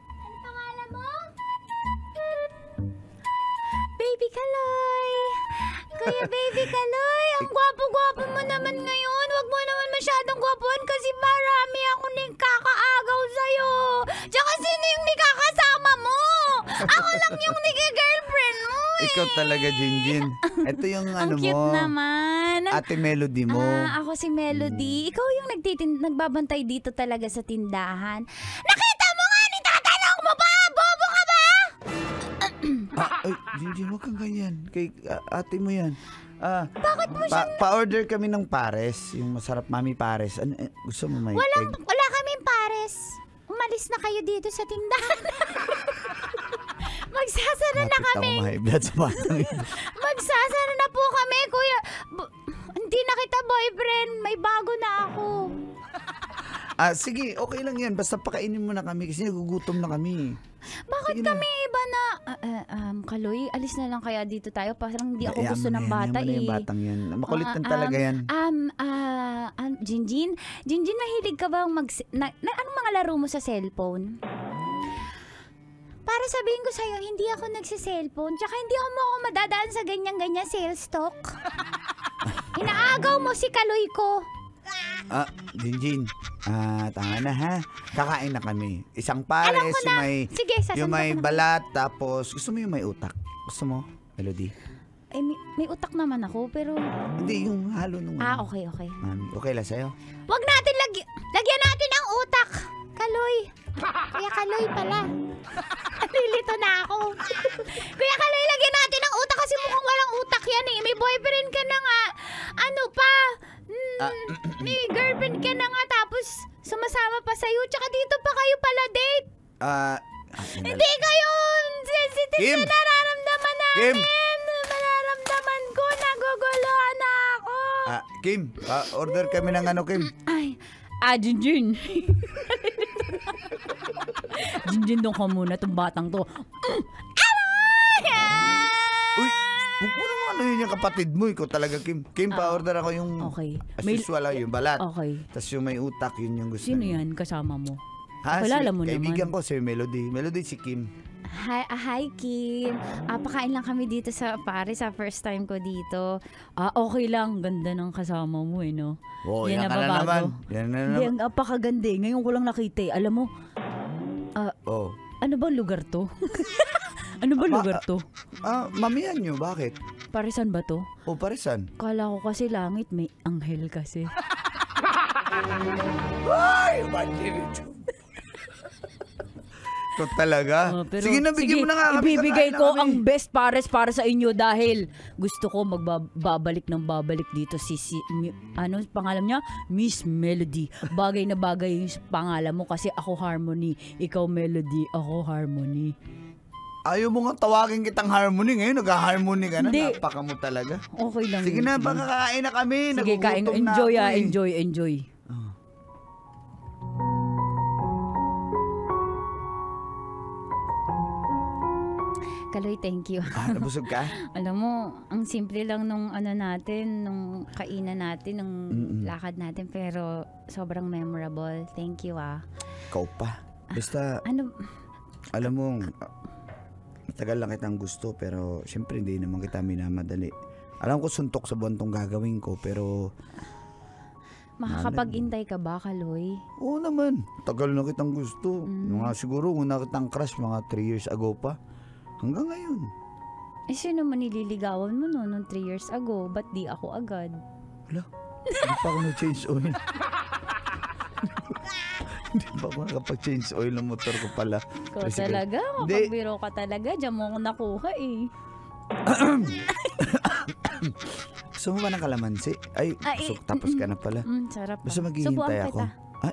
Ano pangalan mo? Kaloy! Kuya baby Kaloy, ang gwapo-gwapo mo naman ngayon. Wag mo naman masyadong gwapuan kasi marami ako nagkakaagaw sa'yo. Tsaka sino yung nikakasama mo? Ako lang yung nagigirlfriend mo eh. Ikaw talaga, Jinjin. Ito yung Ang ano cute mo. naman. Ate Melody mo. Ako si Melody. Ikaw yung nagbabantay dito talaga sa tindahan. Nakita mo nga, nitatanong mo ba? Bobo ka ba? Ay, Jinjin, huwag kang ganyan. Kay ate mo yan. Bakit mo siya... Pa-order kami ng pares. Yung masarap mami pares. Ano, gusto mo may egg? Wala kaming pares. Umalis na kayo dito sa tindahan. Magsasara na Lapit kami. ako may blood sa batang ito. Magsasara na po kami, kuya. Hindi na kita boyfriend. May bago na ako. Sige, okay lang yan. Basta pakainin mo na kami kasi nagugutom na kami. Bakit Sige kami iba na... Kaloy, alis na lang kaya dito tayo. Parang hindi ako gusto ng bata Yan, yung eh. batang yan. Makulit lang talaga yan. Jinjin, mahilig ka bang anong mga laro mo sa cellphone? Para sabihin ko sa'yo, hindi ako nagsi-cellphone. Tsaka hindi mo ako madadaan sa ganyan-ganyan sales talk. Inaagaw mo si Kaloy ko. Jinjin. Tanga na ha. Kakain na kami. Isang pares, Alam ko na. yung may, Sige, sasanda yung may ko na. balat, tapos gusto mo yung may utak? Gusto mo, Melody? Eh, may utak naman ako, pero... Hindi, yung halo nung... Okay. Okay lang sa'yo? Wag natin lagyan natin ang utak. Kaloy. Kuya Kaloy pala. Nalilito na ako. Kuya Kaloy, lagyan natin ang utak kasi mukhang walang utak yan eh. May boyfriend ka na nga. Ano pa? May girlfriend ka na nga tapos sumasama pa sa'yo. Tsaka dito pa kayo pala date. Hindi kayo sensitive Kim! na nararamdaman namin. Kim! Nararamdaman ko. Naguguluhan na ako. Kim, order kami ng ano, Kim? Ay, Jinjin. Jinjin, doon ka muna itong batang to. Uy, huwag mo naman ano yun yung kapatid mo. Ikaw talaga, Kim. Kim, pa-order ako yung... Okay. As usual, yung balat. Okay. Tapos yung may utak, yun yung gusto Sino niya. yan kasama mo? Ha, Kilala mo kaibigan naman. ko, si Melody. Melody si Kim. Hi Kim. Pakain lang kami dito sa Paris sa first time ko dito. Okay lang. Ganda ng kasama mo eh, no? Oh, Yan yan na ka na babago. naman. Yan na Hindi, naman. ang apakaganda eh. Ngayon ko lang nakita eh. Alam mo, Oh. ano ba lugar to? Ano ba lugar to? Mamihan nyo, bakit? Parisan ba to? O, parisan. Kala ko kasi langit, may anghel kasi. Ay, bandito. Ito talaga. Sige na, bigyan mo na nga kami. Ibibigay kakain na ko kami. ang best pares para sa inyo dahil gusto ko magbabalik ng babalik dito ano pangalan niya? Miss Melody. Bagay na bagay yung pangalan mo kasi ako Harmony, ikaw Melody, ako Harmony. Ayaw mo nga tawagin kitang Harmony. Ngayon, nag-harmony ka na. Hindi. Napaka mo talaga. Okay lang. Sige yun. na, baka kakain na kami. Sige, kain. Nagugutom na Enjoy ako eh. enjoy. Kaloy, thank you. Nabusog ka? Alam mo, ang simple lang nung ano natin, nung kainan natin, nung lakad natin, pero sobrang memorable. Thank you Ikaw pa. Basta, alam mo, matagal lang kitang gusto, pero syempre hindi naman kita minamadali. Alam ko suntok sa buwan tong gagawin ko, pero... Makakapag-intay ka ba, Kaloy? Oo naman. Tagal na kitang gusto. Mga siguro, una kitang crush, mga 3 years ago pa. Hanggang ngayon. Eh, sino man nililigawan mo nung 3 years ago? Ba't di ako agad? Wala. Hindi pa ako na-change oil. Hindi pa ako nakapag-change oil ng motor ko pala. Ikaw talaga? Mapagbiro ka talaga. Diyan mo ako nakuha eh. Gusto mo ba ng kalamansi? Ay, tapos ka na pala. Sarap. Basta maghihintay ako. Ay,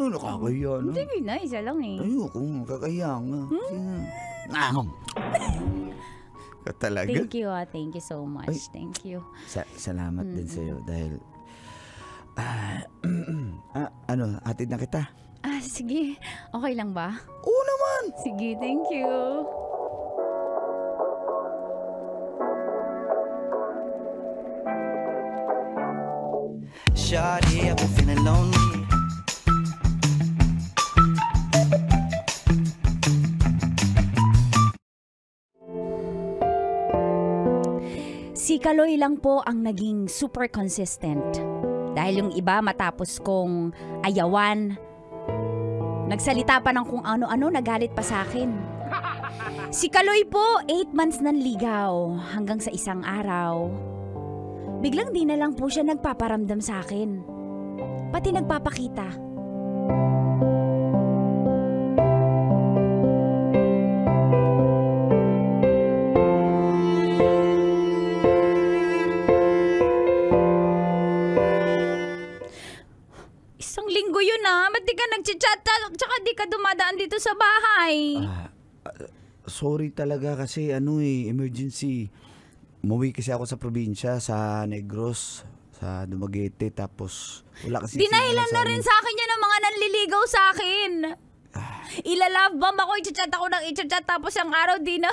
nakakahiya na. Sige na, isa lang eh. Ayoko, nakakahiya nga. Ka talaga? Thank you so much. Ay. Thank you. Salamat din sa'yo dahil hatid na kita. Sige. Okay lang ba? Oo naman. Sige, thank you. Shawty, I've been feeling lonely. Si Kaloy lang po ang naging super consistent. Dahil yung iba matapos kong ayawan, nagsalita pa ng kung ano-ano, nagalit pa sa akin. Si Kaloy po, 8 months nang ligaw hanggang sa isang araw. Biglang di na lang po siya nagpaparamdam sa akin. Pati nagpapakita. Isang linggo yun ba't di ka nag-chat? Tsaka di ka dumadaan dito sa bahay. Sorry talaga kasi emergency. Umuwi kasi ako sa probinsya, sa Negros, sa Dumaguete, tapos wala kasi Dinahilan na rin sa akin yan ng mga nanliligaw sa akin. Ilalove bomb ako, i-chat ako ng i-chat, tapos ang araw di na.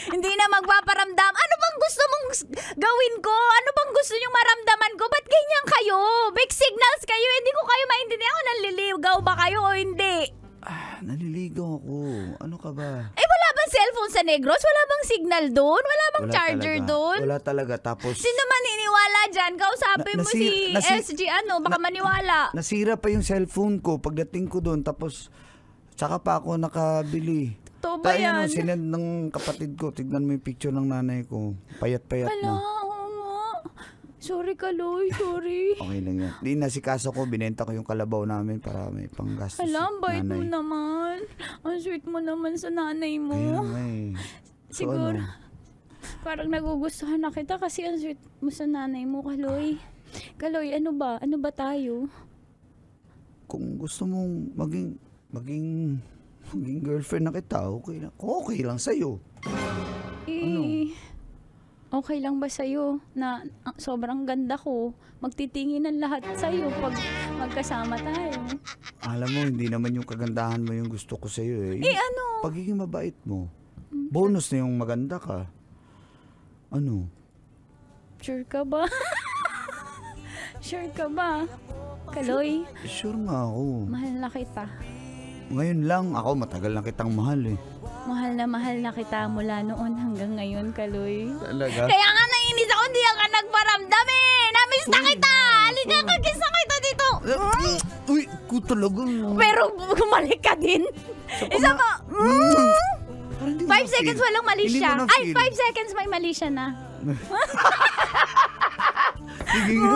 Hindi na magpaparamdam. Ano bang gusto mong gawin ko? Ano bang gusto nyong maramdaman ko? Ba't ganyan kayo? Big signals kayo. Hindi ko kayo maintindihan kung nanliligaw ba kayo o hindi. Naliligaw ako. Ano ka ba? Wala bang cellphone sa Negros? Wala bang signal doon? Wala bang charger doon? Wala talaga. Tapos Sino maniniwala dyan? Kausapin mo si SG, baka maniwala. nasira pa yung cellphone ko pagdating ko doon. Tapos tsaka pa ako nakabili. Totoo ba yan? Sinend ng kapatid ko. Tignan mo yung picture ng nanay ko. Payat-payat Ala, na. oo nga. Sorry, Kaloy. Sorry. Okay lang yan. Di nasikaso ko, binenta ko yung kalabaw namin para may panggastos. Ala, ang bait mo nanay. naman. Ang sweet mo naman sa nanay mo. Kaya nga eh. So, Siguro. ano? Parang nagugustuhan na kita kasi ang sweet mo sa nanay mo, Kaloy. Kaloy, ano ba? Ano ba tayo? Kung gusto mong maging girlfriend na kita, okay lang sa'yo. Okay lang ba sa'yo na sobrang ganda ko? Magtitingin ng lahat sa'yo pag magkasama tayo. Alam mo, hindi naman yung kagandahan mo yung gusto ko sa'yo eh. Ano? Pagiging mabait mo. Bonus na yung maganda ka. Ano? Sure ka ba? Sure ka ba? Kaloy, Sure nga ako. mahal na kita. Ngayon lang, ako matagal na kitang mahal eh. Mahal na kita mula noon hanggang ngayon, Kaloy. Talaga? Kaya nga naiinis ako, hindi ka nagparamdam eh! Namiss na kita! Halika, kagis na kita dito! Uy, ko talaga. Pero bumalik ka din. Isa pa. 5 seconds walang mali Hindi siya. mo Ay, na-feel. 5 seconds may mali siya na. Sige nga.